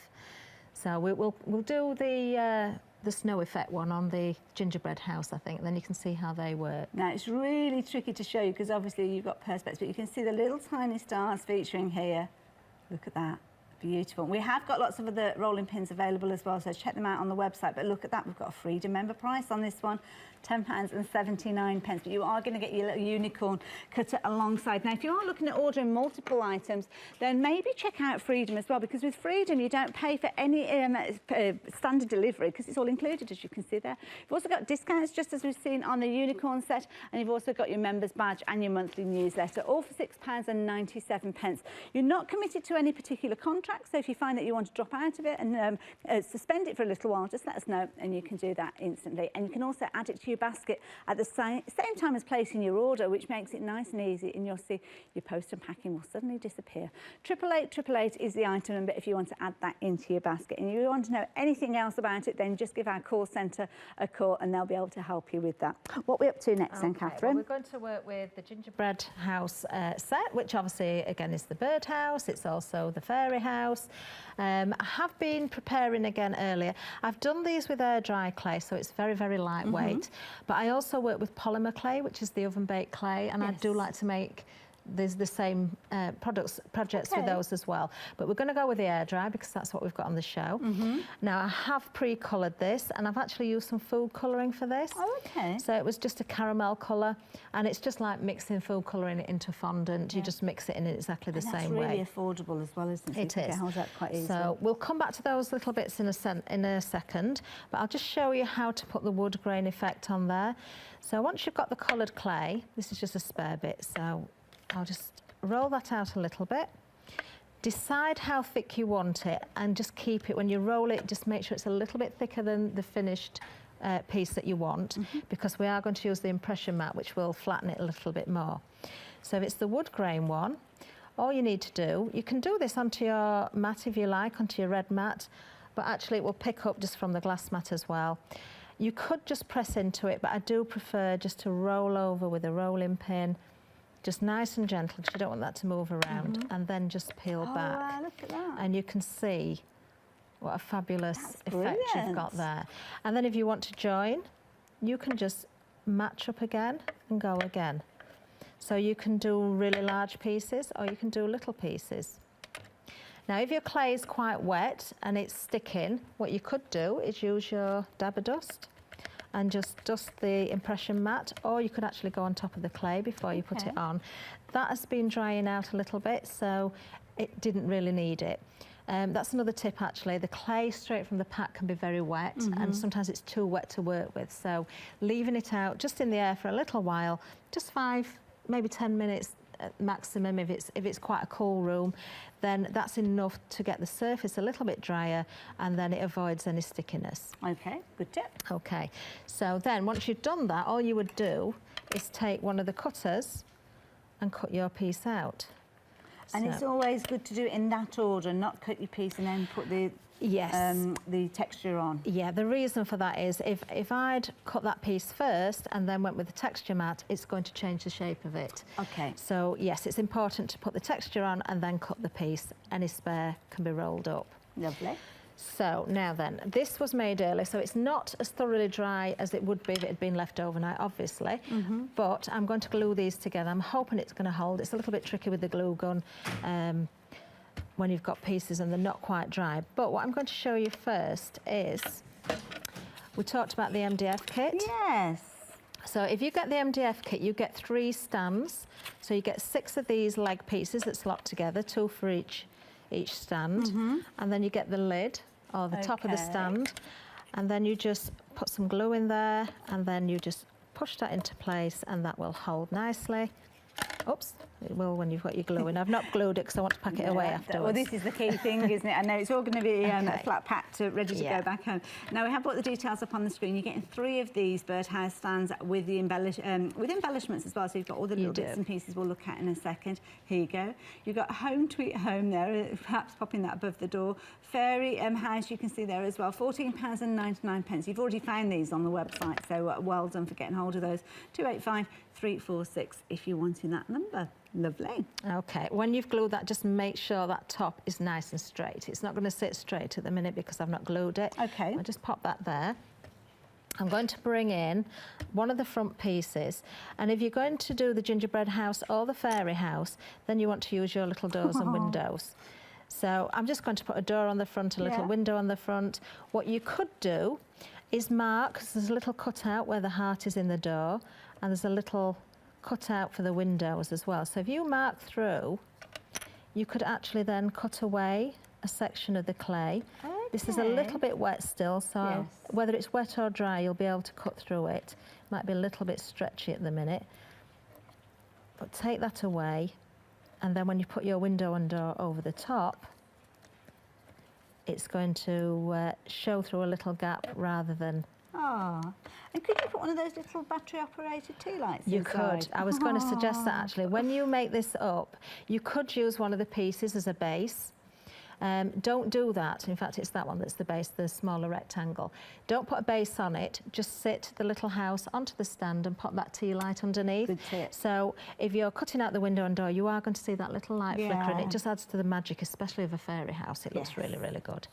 So we'll do the snow effect one on the gingerbread house, I think, and then you can see how they work. Now, it's really tricky to show you because obviously you've got perspex, but you can see the little tiny stars featuring here. Look at that. Beautiful. We have got lots of other rolling pins available as well, so check them out on the website. But look at that, we've got a Freedom member price on this one, £10.79. But you are going to get your little unicorn cutter alongside. Now, if you are looking at ordering multiple items, then maybe check out Freedom as well, because with Freedom you don't pay for any standard delivery, because it's all included, as you can see there. You've also got discounts, just as we've seen on the unicorn set, and you've also got your members badge and your monthly newsletter, all for £6.97. You're not committed to any particular contract. So if you find that you want to drop out of it and suspend it for a little while, just let us know and you can do that instantly. And you can also add it to your basket at the same time as placing your order, which makes it nice and easy, and you'll see your post and packing will suddenly disappear. 888 is the item number if you want to add that into your basket. And if you want to know anything else about it, then just give our call centre a call and they'll be able to help you with that. What are we up to next then, Catherine? Well, we're going to work with the gingerbread house set, which obviously, again, is the bird house. It's also the fairy house. I have been preparing again earlier. I've done these with air dry clay, so it's very, very lightweight. But I also work with polymer clay, which is the oven baked clay, and I do like to make the same projects with those as well. But we're going to go with the air dry because that's what we've got on the show. Now, I have pre-coloured this, and I've actually used some food colouring for this. So it was just a caramel colour, and it's just like mixing food colouring into fondant. You just mix it in exactly the same way. It's really affordable as well, isn't it? It is. Hold that quite easily. So we'll come back to those little bits in a second, but I'll just show you how to put the wood grain effect on there. So once you've got the coloured clay, this is just a spare bit, so I'll just roll that out a little bit. Decide how thick you want it and just keep it, when you roll it, just make sure it's a little bit thicker than the finished piece that you want, because we are going to use the impression mat, which will flatten it a little bit more. So if it's the wood grain one, all you need to do, you can do this onto your mat if you like, onto your red mat, but actually it will pick up just from the glass mat as well. You could just press into it, but I do prefer just to roll over with a rolling pin, just nice and gentle, because you don't want that to move around, and then just peel back. Wow, look at that. And you can see what a fabulous effect you've got there. And then if you want to join, you can just match up again and go again. So you can do really large pieces or you can do little pieces. Now, if your clay is quite wet and it's sticking, what you could do is use your dabber dust and just dust the impression mat, or you could actually go on top of the clay before you put it on. That has been drying out a little bit, so it didn't really need it. That's another tip, actually. The clay straight from the pack can be very wet, and sometimes it's too wet to work with. So leaving it out just in the air for a little while, just 5 maybe 10 minutes maximum. If it's quite a cool room, then that's enough to get the surface a little bit drier, and then it avoids any stickiness. Okay, good tip. Okay, so then once you've done that, all you would do is take one of the cutters and cut your piece out. And it's always good to do it in that order, not cut your piece and then put the the texture on. Yeah, the reason for that is if I'd cut that piece first and then went with the texture mat, it's going to change the shape of it. Okay. So yes, it's important to put the texture on and then cut the piece. Any spare can be rolled up. Lovely. So now then, this was made early, so it's not as thoroughly dry as it would be if it had been left overnight, obviously. But I'm going to glue these together. I'm hoping it's going to hold. It's a little bit tricky with the glue gun when you've got pieces and they're not quite dry. But what I'm going to show you first is, we talked about the MDF kit. Yes. So if you get the MDF kit, you get 3 stands. So you get 6 of these leg pieces that's locked together, 2 for each stand, and then you get the lid or the top of the stand, and then you just put some glue in there, and then you just push that into place, and that will hold nicely. Oops, it will when you've got your glue in. I've not glued it because I want to pack it away afterwards. Well, this is the key thing, isn't it? I know it's all going to be flat packed, ready to go back home. Now, we have put the details up on the screen. You're getting 3 of these birdhouse stands with the with embellishments as well, so you've got all the little bits and pieces we'll look at in a second. Here you go. You've got Home Tweet Home there, perhaps popping that above the door. Fairy house, you can see there as well, £14.99. You've already found these on the website, so well done for getting hold of those. 285 346 if you're wanting that number. Lovely. Okay, when you've glued that, just make sure that top is nice and straight. It's not going to sit straight at the minute because I've not glued it. Okay. I'll just pop that there. I'm going to bring in one of the front pieces, and if you're going to do the gingerbread house or the fairy house, then you want to use your little doors and windows. So I'm just going to put a door on the front, a little window on the front. What you could do is mark, 'cause there's a little cutout where the heart is in the door, and there's a little cut out for the windows as well. So if you mark through, you could actually then cut away a section of the clay. Okay. This is a little bit wet still, so whether it's wet or dry, you'll be able to cut through it. Might be a little bit stretchy at the minute. But take that away, and then when you put your window and door over the top, it's going to show through a little gap rather than... Oh, and could you put one of those little battery-operated tea lights inside? You could. I was going to suggest that, actually. When you make this up, you could use one of the pieces as a base. Don't do that. In fact, it's that one that's the base, the smaller rectangle. Don't put a base on it. Just sit the little house onto the stand and pop that tea light underneath. Good tip. So if you're cutting out the window and door, you are going to see that little light flickering. It just adds to the magic, especially of a fairy house. It looks really, really good.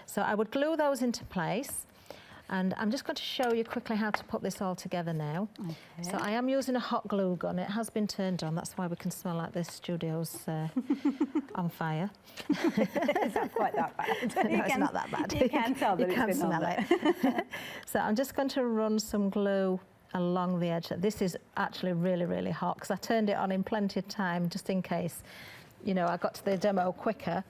So I would glue those into place. And I'm just going to show you quickly how to put this all together now. Okay. So I am using a hot glue gun. It has been turned on. That's why we can smell like this studio's on fire. It's not quite that bad. No, it's not that bad. You can tell that it's been smell it. So I'm just going to run some glue along the edge. This is actually really, really hot because I turned it on in plenty of time just in case, you know, I got to the demo quicker.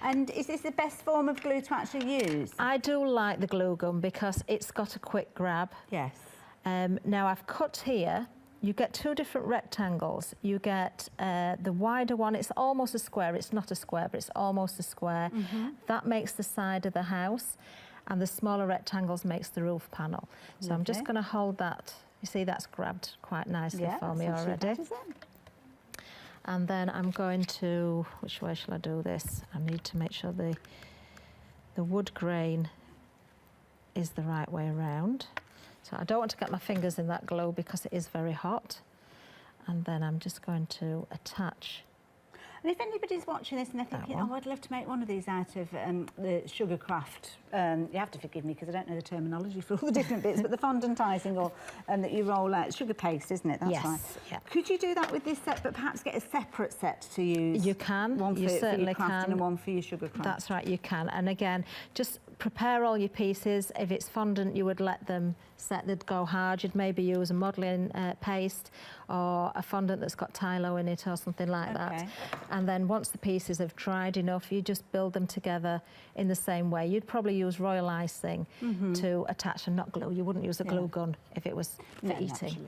And is this the best form of glue to actually use? I do like the glue gun because it's got a quick grab. Yes. Now I've cut here, you get 2 different rectangles. You get the wider one, it's almost a square. It's not a square, but it's almost a square. That makes the side of the house, and the smaller rectangles makes the roof panel. So I'm just going to hold that. You see that's grabbed quite nicely for me already. And then I'm going to, which way shall I do this? I need to make sure the wood grain is the right way around. So I don't want to get my fingers in that glue because it is very hot. And then I'm just going to attach. And if anybody's watching this and they're thinking, oh, I'd love to make one of these out of the Sugarcraft, you have to forgive me because I don't know the terminology for all the different bits, but the fondantising or that you roll out, sugar paste, isn't it? That's right. Yeah. Could you do that with this set, but perhaps get a separate set to use? You can. One for, you certainly for your crafting and one for your Sugarcraft. That's right, you can. And again, just prepare all your pieces. If it's fondant, you would let them set, they'd go hard. You'd maybe use a modelling paste or a fondant that's got Tylo in it or something like that. And then once the pieces have dried enough, you just build them together in the same way. You'd probably use royal icing to attach and not glue. You wouldn't use a glue gun if it was for eating.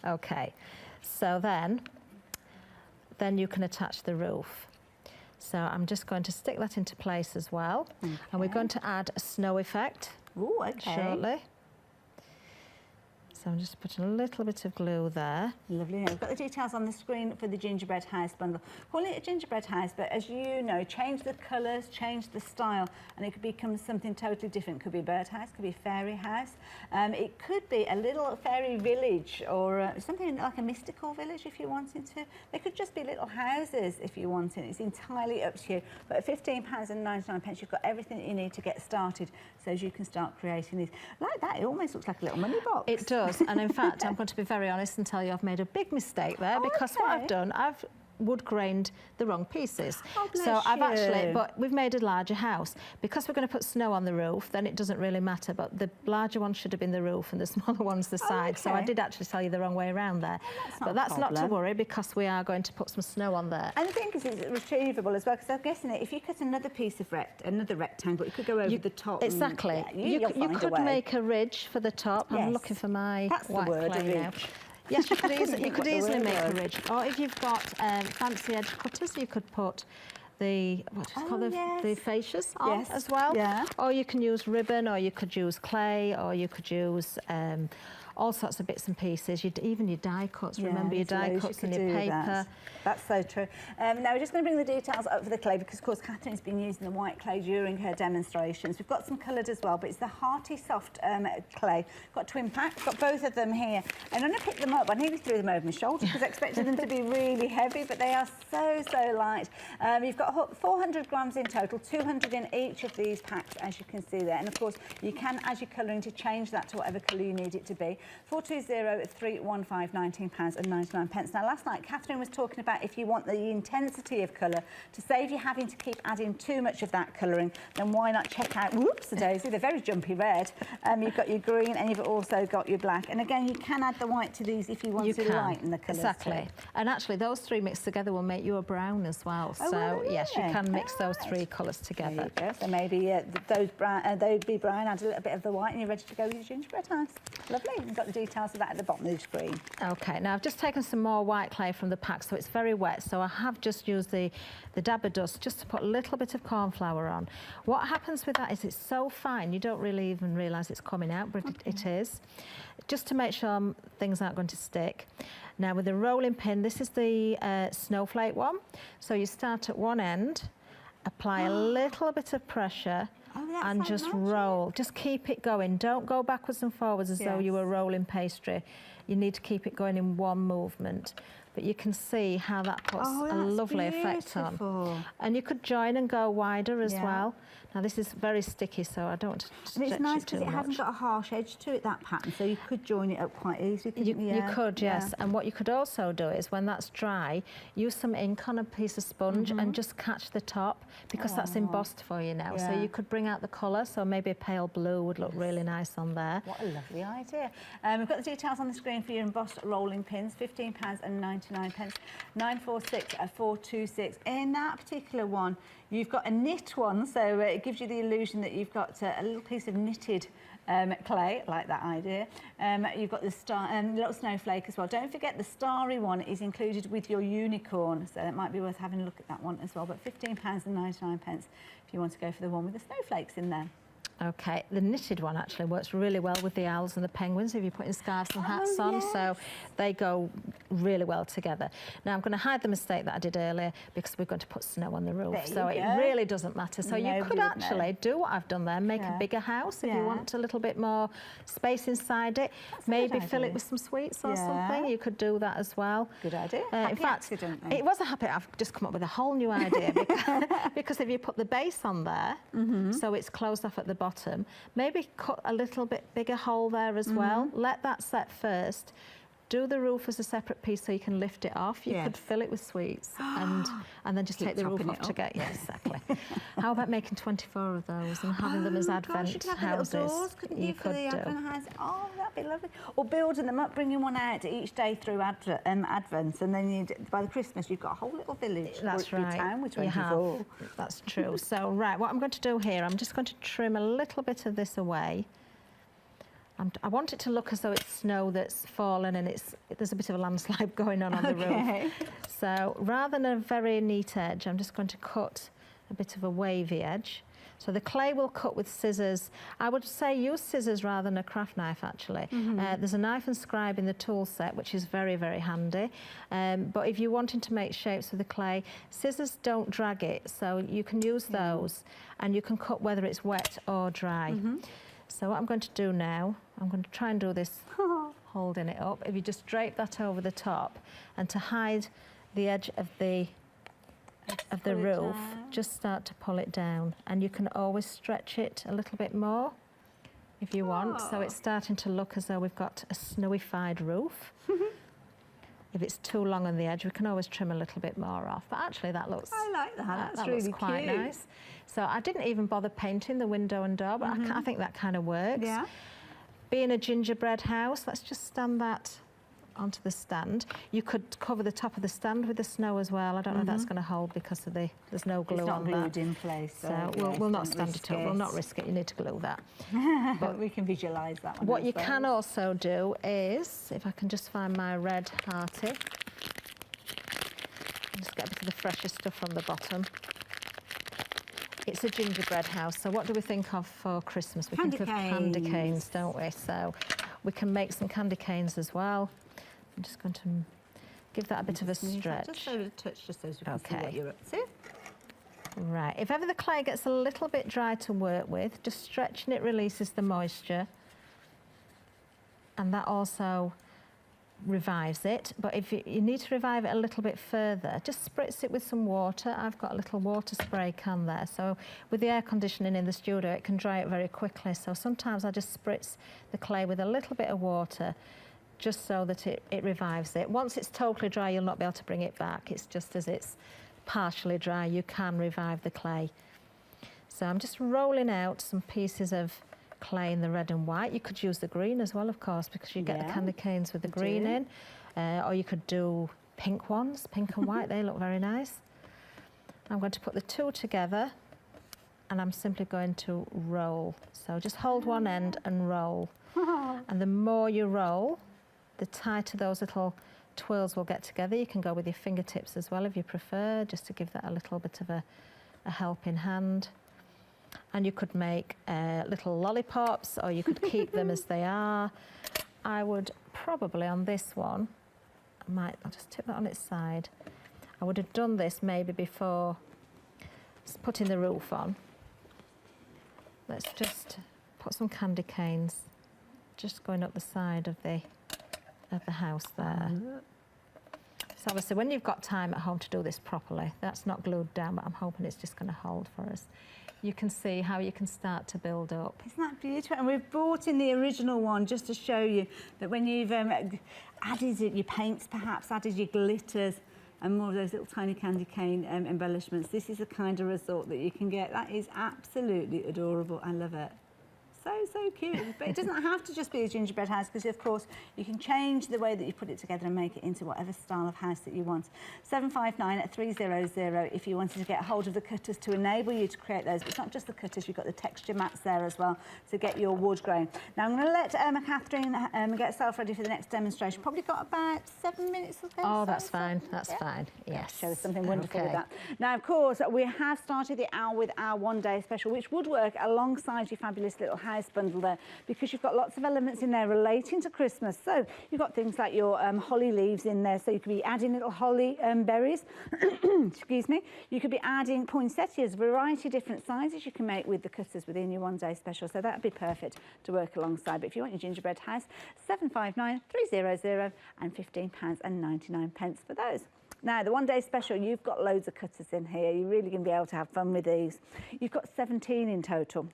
Okay, so then you can attach the roof. So I'm just going to stick that into place as well. Okay. And we're going to add a snow effect shortly. So I'm just putting a little bit of glue there. Lovely. We've got the details on the screen for the gingerbread house bundle. Calling it a gingerbread house, but as you know, change the colours, change the style, and it could become something totally different. It could be a birdhouse, could be a fairy house. It could be a little fairy village or something like a mystical village if you wanted to. They could just be little houses if you wanted. It's entirely up to you. But at £15.99, you've got everything that you need to get started so as you can start creating these. Like that, it almost looks like a little money box. It does. And in fact, I'm going to be very honest and tell you I've made a big mistake there because what I've done, I've wood grained the wrong pieces. So I've actually, but we've made a larger house. Because we're going to put snow on the roof, then it doesn't really matter, but the larger one should have been the roof and the smaller one's the side. So I did actually tell you the wrong way around there. But that's not to worry because we are going to put some snow on there. And the thing is, it's retrievable as well, because I'm guessing that if you cut another piece of another rectangle, it could go over the top. Exactly. You could make a ridge for the top. Yes. I'm looking for my white clay now. Yes, you could easily make a ridge. Or if you've got fancy edge cutters, you could put the the fascias on as well. Yeah. Or you can use ribbon, or you could use clay, or you could use all sorts of bits and pieces. Even your die cuts. Remember your die cuts and your paper. That's so true. Now we're just going to bring the details up for the clay because, of course, Catherine's been using the white clay during her demonstrations. We've got some coloured as well, but it's the Hearty Soft clay. Got twin packs, got both of them here. And when I picked them up, I nearly threw them over my shoulder because I expected them to be really heavy, but they are so, so light. You've got 400 grams in total, 200 in each of these packs, as you can see there. And, of course, you can, as you're colouring, to change that to whatever colour you need it to be. 420 315 £19.99. Now, last night, Catherine was talking about if you want the intensity of colour, to save you having to keep adding too much of that colouring, then why not check out, whoops-a-daisy, they're very jumpy red. You've got your green and you've also got your black. And again, you can add the white to these if you want to lighten the colours. Exactly. And actually, those three mixed together will make you a brown as well. So, yes, you can mix those three colours together. There you go. So maybe those be brown, add a little bit of the white, and you're ready to go with your gingerbread house. Lovely. You've got the details of that at the bottom of the screen. Okay, now I've just taken some more white clay from the pack, so it's very wet. So I have just used the dab of dust just to put a little bit of corn flour on. What happens with that is it's so fine, you don't really even realise it's coming out, but it is. Just to make sure things aren't going to stick. Now with the rolling pin, this is the snowflake one. So you start at one end, apply a little bit of pressure, and just roll. Just keep it going. Don't go backwards and forwards as though you were rolling pastry. You need to keep it going in one movement. But you can see how that puts a lovely effect on. And you could join and go wider as well. Now this is very sticky, so I don't stretch it too much. And it's nice because it hasn't got a harsh edge to it, that pattern, so you could join it up quite easily, couldn't you? You could, yes. And what you could also do is when that's dry, use some ink on a piece of sponge and just catch the top, because that's embossed for you now. So you could bring out the colour, so maybe a pale blue would look really nice on there. What a lovely idea. We've got the details on the screen for your embossed rolling pins, £15.99, 946 426. In that particular one, you've got a knit one, so it gives you the illusion that you've got a little piece of knitted clay, like that idea. You've got the little snowflake as well. Don't forget the starry one is included with your unicorn, so it might be worth having a look at that one as well. But £15.99 if you want to go for the one with the snowflakes in there. Okay, the knitted one actually works really well with the owls and the penguins if you're putting scarves and hats on, so they go really well together. Now I'm going to hide the mistake that I did earlier because we're going to put snow on the roof, so it really doesn't matter. So you could actually do what I've done there, make a bigger house if you want a little bit more space inside it. Maybe fill it with some sweets or something. You could do that as well. Good idea. In fact, it was a happy. I've just come up with a whole new idea because if you put the base on there, so it's closed off at the bottom, maybe cut a little bit bigger hole there as well. Let that set first. Do the roof as a separate piece so you can lift it off. You could fill it with sweets and then just take the roof off together. Yes, exactly. How about making 24 of those and having them as Advent houses? Doors, you could do. Advent oh, that'd be lovely. Or building them up, bringing one out each day through Advent, and then by the Christmas you've got a whole little village. That's right. Town with 24. That's true. So right, what I'm going to do here, I'm just going to trim a little bit of this away. I want it to look as though it's snow that's fallen and there's a bit of a landslide going on the roof. So rather than a very neat edge, I'm just going to cut a bit of a wavy edge. So the clay will cut with scissors. I would say use scissors rather than a craft knife, actually. There's a knife and scribe in the tool set, which is very, very handy. But if you're wanting to make shapes with the clay, scissors don't drag it, so you can use those, and you can cut whether it's wet or dry. So what I'm going to do now, I'm going to try and do this holding it up. If you just drape that over the top, and to hide the edge of the roof, just start to pull it down, and you can always stretch it a little bit more if you want. So it's starting to look as though we've got a snowified roof. If it's too long on the edge, we can always trim a little bit more off. But actually, that looks... I like that. That's that really looks quite cute. nice. So I didn't even bother painting the window and door, but I think that kind of works. Yeah. Being a gingerbread house, let's just stand that onto the stand. You could cover the top of the stand with the snow as well. I don't know if that's going to hold because of there's no glue on that. It's not glued in place. So we'll not stand it up. We'll not risk it. You need to glue that. But we can visualise that one. What you can also do is, if I can just find my red hearty, just get a bit of the fresher stuff from the bottom. It's a gingerbread house, so what do we think of for Christmas? We think of candy canes, don't we? So we can make some candy canes as well. I'm just going to give that a bit of a stretch. Just so a touch, just so we can see what you're up to. Right, if ever the clay gets a little bit dry to work with, just stretching it releases the moisture, and that also revives it. But if you need to revive it a little bit further, just spritz it with some water. I've got a little water spray can there, so with the air conditioning in the studio it can dry it very quickly, so sometimes I just spritz the clay with a little bit of water just so that it revives it. Once it's totally dry, you'll not be able to bring it back. It's just as it's partially dry, you can revive the clay. So I'm just rolling out some pieces of clay in the red and white. You could use the green as well, of course, because you get the candy canes with the green in. Or you could do pink ones, pink and white, they look very nice. I'm going to put the two together, and I'm simply going to roll. So just hold one end and roll. And the more you roll, the tighter those little twirls will get together. You can go with your fingertips as well if you prefer, just to give that a little bit of a helping hand. And you could make little lollipops, or you could keep them as they are. I would probably, on this one, I'll just tip that on its side. I would have done this maybe before putting the roof on. Let's just put some candy canes just going up the side of the house there. So obviously when you've got time at home to do this properly, that's not glued down, but I'm hoping it's just going to hold for us. You can see how you can start to build up. Isn't that beautiful? And we've brought in the original one just to show you that when you've added your paints, perhaps added your glitters and more of those little tiny candy cane embellishments, this is the kind of result that you can get. That is absolutely adorable. I love it. So cute. But it doesn't have to just be a gingerbread house, because of course you can change the way that you put it together and make it into whatever style of house that you want. 759-300 if you wanted to get a hold of the cutters to enable you to create those. But it's not just the cutters, you've got the texture mats there as well to get your wood grain. Now I'm going to let Catherine get herself ready for the next demonstration. Probably got about 7 minutes or so. Oh, that's fine. That's fine. Yes. Show us something wonderful with that. Now, of course, we have started the hour with our one-day special, which would work alongside your fabulous little house bundle there, because you've got lots of elements in there relating to Christmas. So you've got things like your holly leaves in there, so you could be adding little holly berries. Excuse me. You could be adding poinsettias, variety of different sizes you can make with the cutters within your one-day special. So that would be perfect to work alongside. But if you want your gingerbread house, 759-300 and £15.99 for those. Now, the one-day special, you've got loads of cutters in here. You're really going to be able to have fun with these. You've got 17 in total.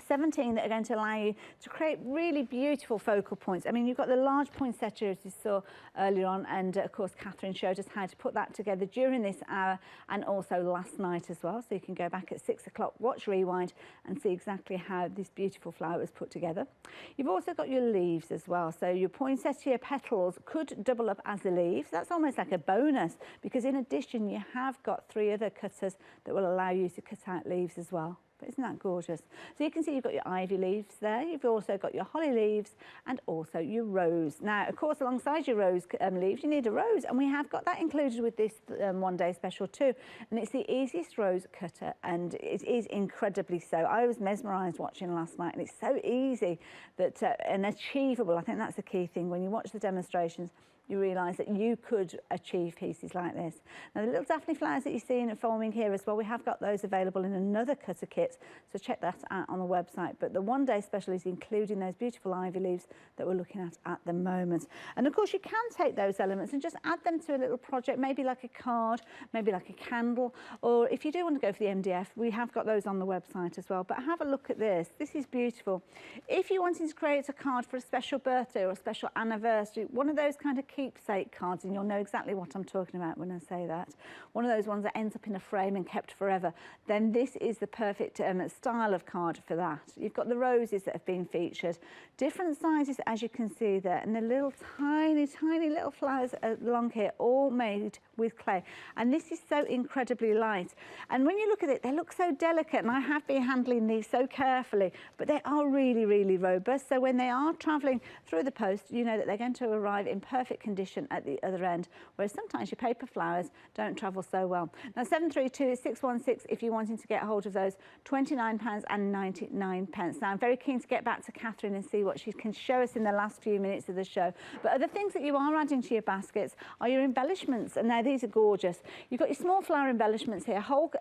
17 that are going to allow you to create really beautiful focal points. I mean, you've got the large poinsettia, as you saw earlier on, and of course Catherine showed us how to put that together during this hour and also last night as well. So you can go back at 6 o'clock, watch Rewind, and see exactly how this beautiful flower was put together. You've also got your leaves as well. So your poinsettia petals could double up as the leaves. That's almost like a bonus, because in addition you have got 3 other cutters that will allow you to cut out leaves as well. But isn't that gorgeous? So you can see you've got your ivy leaves there. You've also got your holly leaves and also your rose. Now, of course, alongside your rose leaves, you need a rose. And we have got that included with this one-day special too. And it's the easiest rose cutter, and it is incredibly so. I was mesmerised watching last night, and it's so easy that and achievable. I think that's the key thing. When you watch the demonstrations, you realise that you could achieve pieces like this. Now, the little Daphne flowers that you're seeing forming here as well, we have got those available in another cutter kit, so check that out on the website. But the one-day special is including those beautiful ivy leaves that we're looking at the moment. And of course, you can take those elements and just add them to a little project, maybe like a card, maybe like a candle, or if you do want to go for the MDF, we have got those on the website as well. But have a look at this. This is beautiful. If you're wanting to create a card for a special birthday or a special anniversary, one of those kind of keepsake cards, and you'll know exactly what I'm talking about when I say that, one of those ones that ends up in a frame and kept forever, then this is the perfect style of card for that. You've got the roses that have been featured, different sizes as you can see there, and the little tiny little flowers along here, all made with clay. And this is so incredibly light, and when you look at it, they look so delicate, and I have been handling these so carefully, but they are really robust. So when they are traveling through the post, you know that they're going to arrive in perfect condition at the other end, whereas sometimes your paper flowers don't travel so well. Now 732-616 if you're wanting to get hold of those, £29.99. Now I'm very keen to get back to Catherine and see what she can show us in the last few minutes of the show. But other things that you are adding to your baskets are your embellishments, and now these are gorgeous. You've got your small flower embellishments here, a whole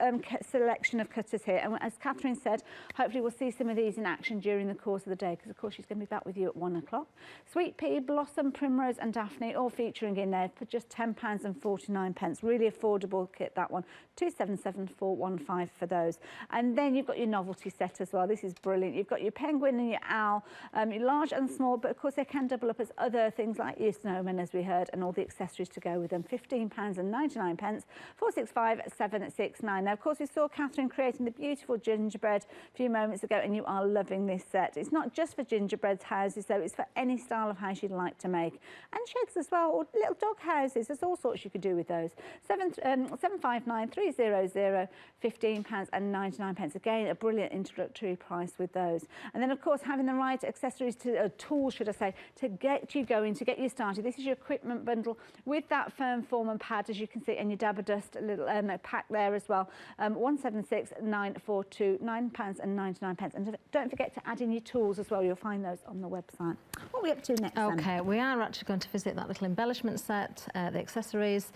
selection of cutters here, and as Catherine said, hopefully we'll see some of these in action during the course of the day, because of course she's going to be back with you at 1 o'clock. Sweet pea, blossom, primrose and daphne all featuring in there for just £10.49. Really affordable kit, that one. 277415 for those. And then you've got your novelty set as well. This is brilliant. You've got your penguin and your owl, your large and small, but of course they can double up as other things like your snowman, as we heard, and all the accessories to go with them. £15.99, 465769. Now, of course, we saw Catherine creating the beautiful gingerbread a few moments ago, and you are loving this set. It's not just for gingerbread houses, though. It's for any style of house you'd like to make. And sheds as well, or little dog houses. There's all sorts you could do with those. 759300, £15.99. Again, a brilliant introductory price with those. And then, of course, having the right accessories to tools, should I say, to get you going, to get you started. This is your equipment bundle with that firm form and pad, as you can see, and your dabber dust little pack there as well. 176942, £9.99. And don't forget to add in your tools as well. You'll find those on the website. What are we up to next? Okay, we are actually going to visit that little embellishment set, the accessories,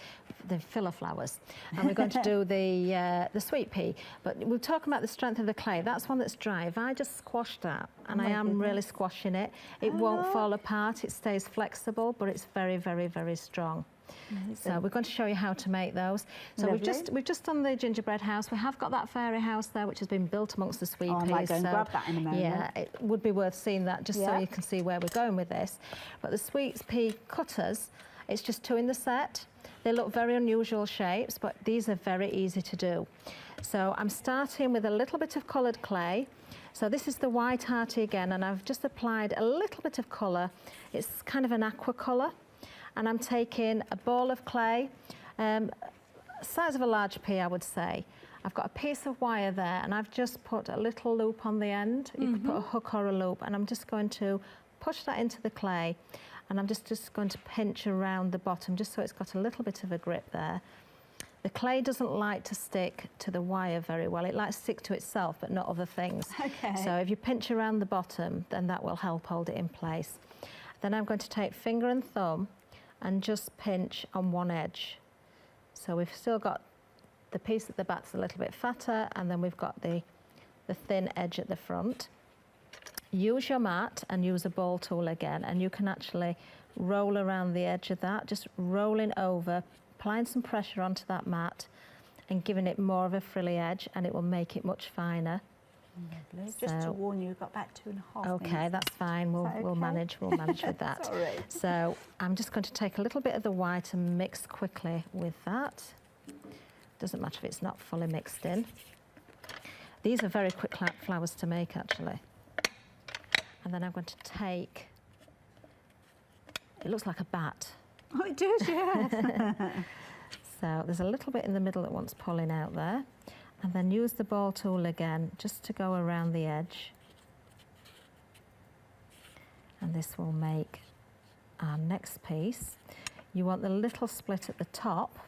the filler flowers, and we're going to do the sweet pea. But we're talking about the strength of the clay. That's one that's dry. If I just squash that, and I am really squashing it, it won't fall apart. It stays flexible, but it's very strong. So we're going to show you how to make those. So we've just done the gingerbread house. We have got that fairy house there, which has been built amongst the sweet peas. I might go and grab that in a moment. Yeah, it would be worth seeing that, just so you can see where we're going with this. But the sweet pea cutters, it's just 2 in the set. They look very unusual shapes, but these are very easy to do. So I'm starting with a little bit of coloured clay. So this is the white hearty again, and I've just applied a little bit of colour. It's kind of an aqua colour. And I'm taking a ball of clay, size of a large pea, I would say. I've got a piece of wire there, and I've just put a little loop on the end. You could put a hook or a loop, and I'm just going to push that into the clay, and I'm just going to pinch around the bottom, just so it's got a little bit of a grip there. The clay doesn't like to stick to the wire very well. It likes to stick to itself, but not other things. Okay. So if you pinch around the bottom, then that will help hold it in place. Then I'm going to take finger and thumb and just pinch on one edge. So we've still got the piece at the back's a little bit fatter, and then we've got the thin edge at the front. Use your mat and use a ball tool again, and you can actually roll around the edge of that, just rolling over, applying some pressure onto that mat and giving it more of a frilly edge, and it will make it much finer. Lovely. Just to warn you, we've got about 2.5 minutes. Okay, that's fine. We'll manage with that. Sorry. So I'm just going to take a little bit of the white and mix quickly with that. Doesn't matter if it's not fully mixed in. These are very quick flowers to make, actually. And then I'm going to take, it looks like a bat. Oh, it does, yes. So there's a little bit in the middle that wants pulling out there. And then use the ball tool again just to go around the edge. And this will make our next piece. You want the little split at the top,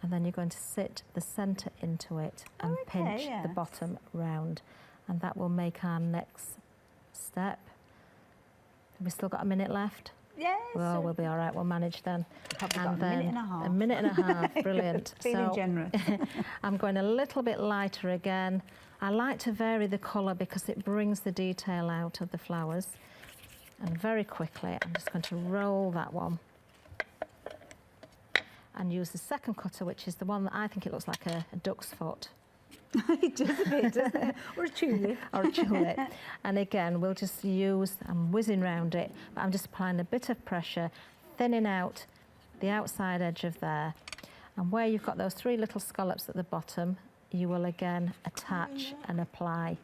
and then you're going to sit the centre into it and pinch the bottom round, and that will make our next step. Have we still got a minute left? Yes. Well, we'll be all right. We'll manage then. Probably got a minute and a half. A minute and a half. Brilliant. Feeling generous. I'm going a little bit lighter again. I like to vary the colour because it brings the detail out of the flowers. And very quickly, I'm just going to roll that one and use the second cutter, which is the one that I think it looks like a duck's foot. It does a bit, doesn't it? Or a tulip. Or a tulip. And again, we'll just use, I'm whizzing round it, but I'm just applying a bit of pressure, thinning out the outside edge of there. And where you've got those 3 little scallops at the bottom, you will again attach and apply.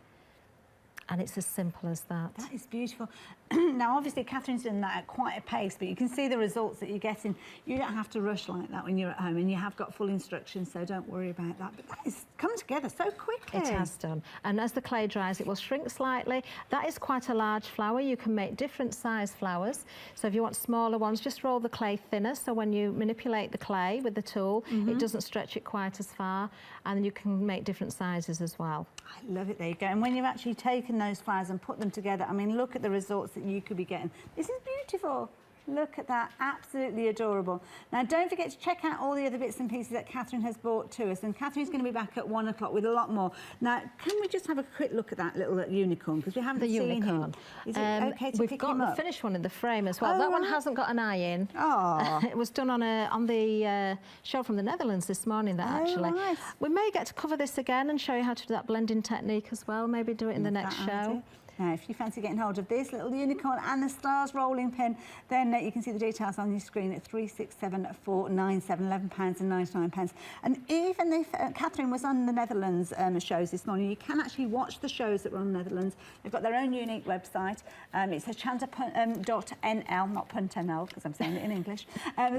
And it's as simple as that. That is beautiful. Now, obviously, Catherine's done that at quite a pace, but you can see the results that you're getting. You don't have to rush like that when you're at home, and you have got full instructions, so don't worry about that. But that has come together so quickly. It has done. And as the clay dries, it will shrink slightly. That is quite a large flower. You can make different size flowers. So if you want smaller ones, just roll the clay thinner, so when you manipulate the clay with the tool, it doesn't stretch it quite as far, and you can make different sizes as well. I love it. There you go. And when you've actually taken those flowers and put them together, I mean, look at the results that you could be getting. This is beautiful. Look at that, absolutely adorable. Now, don't forget to check out all the other bits and pieces that Catherine has brought to us. And Catherine's going to be back at 1 o'clock with a lot more. Now, can we just have a quick look at that little unicorn? Because we haven't seen him. Is it okay to We've pick got him the up? finished one in the frame as well. That one hasn't got an eye in. Oh. It was done on the show from the Netherlands this morning, that actually. Nice. We may get to cover this again and show you how to do that blending technique as well. Maybe do it in the next show. Now, if you fancy getting hold of this little unicorn and the stars rolling pin, then you can see the details on your screen at 367497, £11.99. And even if Catherine was on the Netherlands shows this morning, you can actually watch the shows that were on the Netherlands. They've got their own unique website. It's hochanda.nl, not .nl, because I'm saying it in English.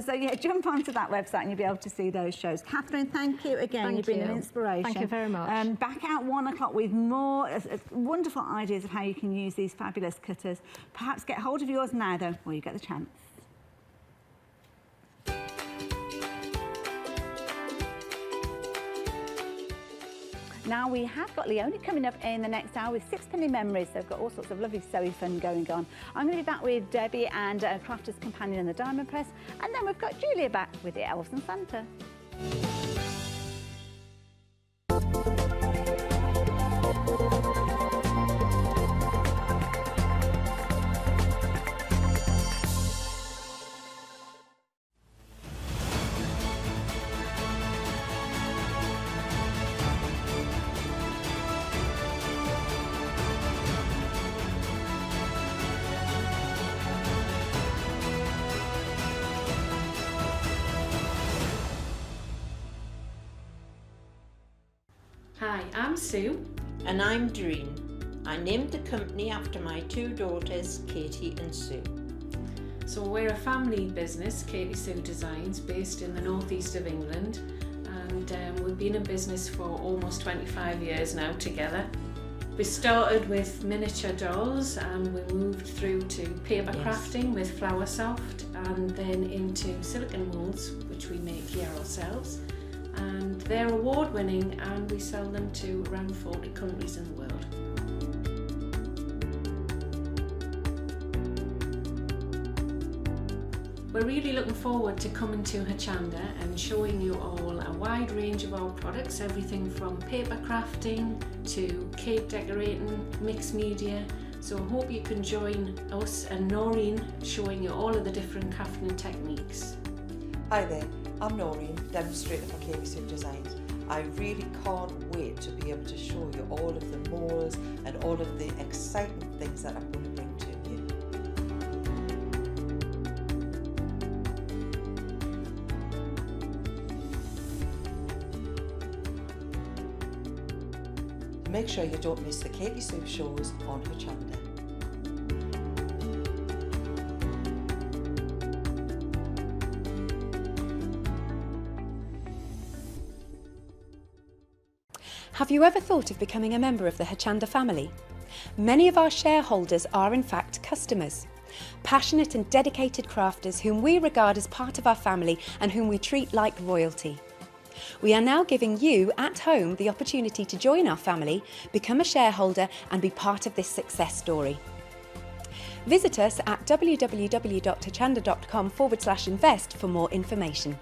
So, yeah, jump onto that website and you'll be able to see those shows. Catherine, thank you again. You've been an inspiration. Thank you very much. Back at 1 o'clock with more wonderful ideas of how you can use these fabulous cutters. Perhaps get hold of yours now, though, while you get the chance. Now, we have got Leonie coming up in the next hour with Sixpenny Memories. They've got all sorts of lovely sewy fun going on. I'm going to be back with Debbie and Crafter's Companion and the Diamond Press. And then we've got Julia back with the Elves and Santa. Hi, I'm Sue. And I'm Doreen. I named the company after my 2 daughters, Katie and Sue. So we're a family business, Katie Sue Designs, based in the northeast of England, and we've been in business for almost 25 years now together. We started with miniature dolls and we moved through to paper crafting with Flower Soft, and then into silicone molds, which we make here ourselves. And they're award-winning, and we sell them to around 40 countries in the world. We're really looking forward to coming to Hochanda and showing you all a wide range of our products, everything from paper crafting to cake decorating, mixed media. So I hope you can join us and Noreen showing you all of the different crafting techniques. Hi there, I'm Noreen, demonstrator for Katie Sue Designs. I really can't wait to be able to show you all of the molds and all of the exciting things that I'm going to bring to you. Make sure you don't miss the Katie Sue shows on Hochanda. Have you ever thought of becoming a member of the Hochanda family? Many of our shareholders are in fact customers. Passionate and dedicated crafters whom we regard as part of our family and whom we treat like royalty. We are now giving you at home the opportunity to join our family, become a shareholder and be part of this success story. Visit us at www.hochanda.com/invest for more information.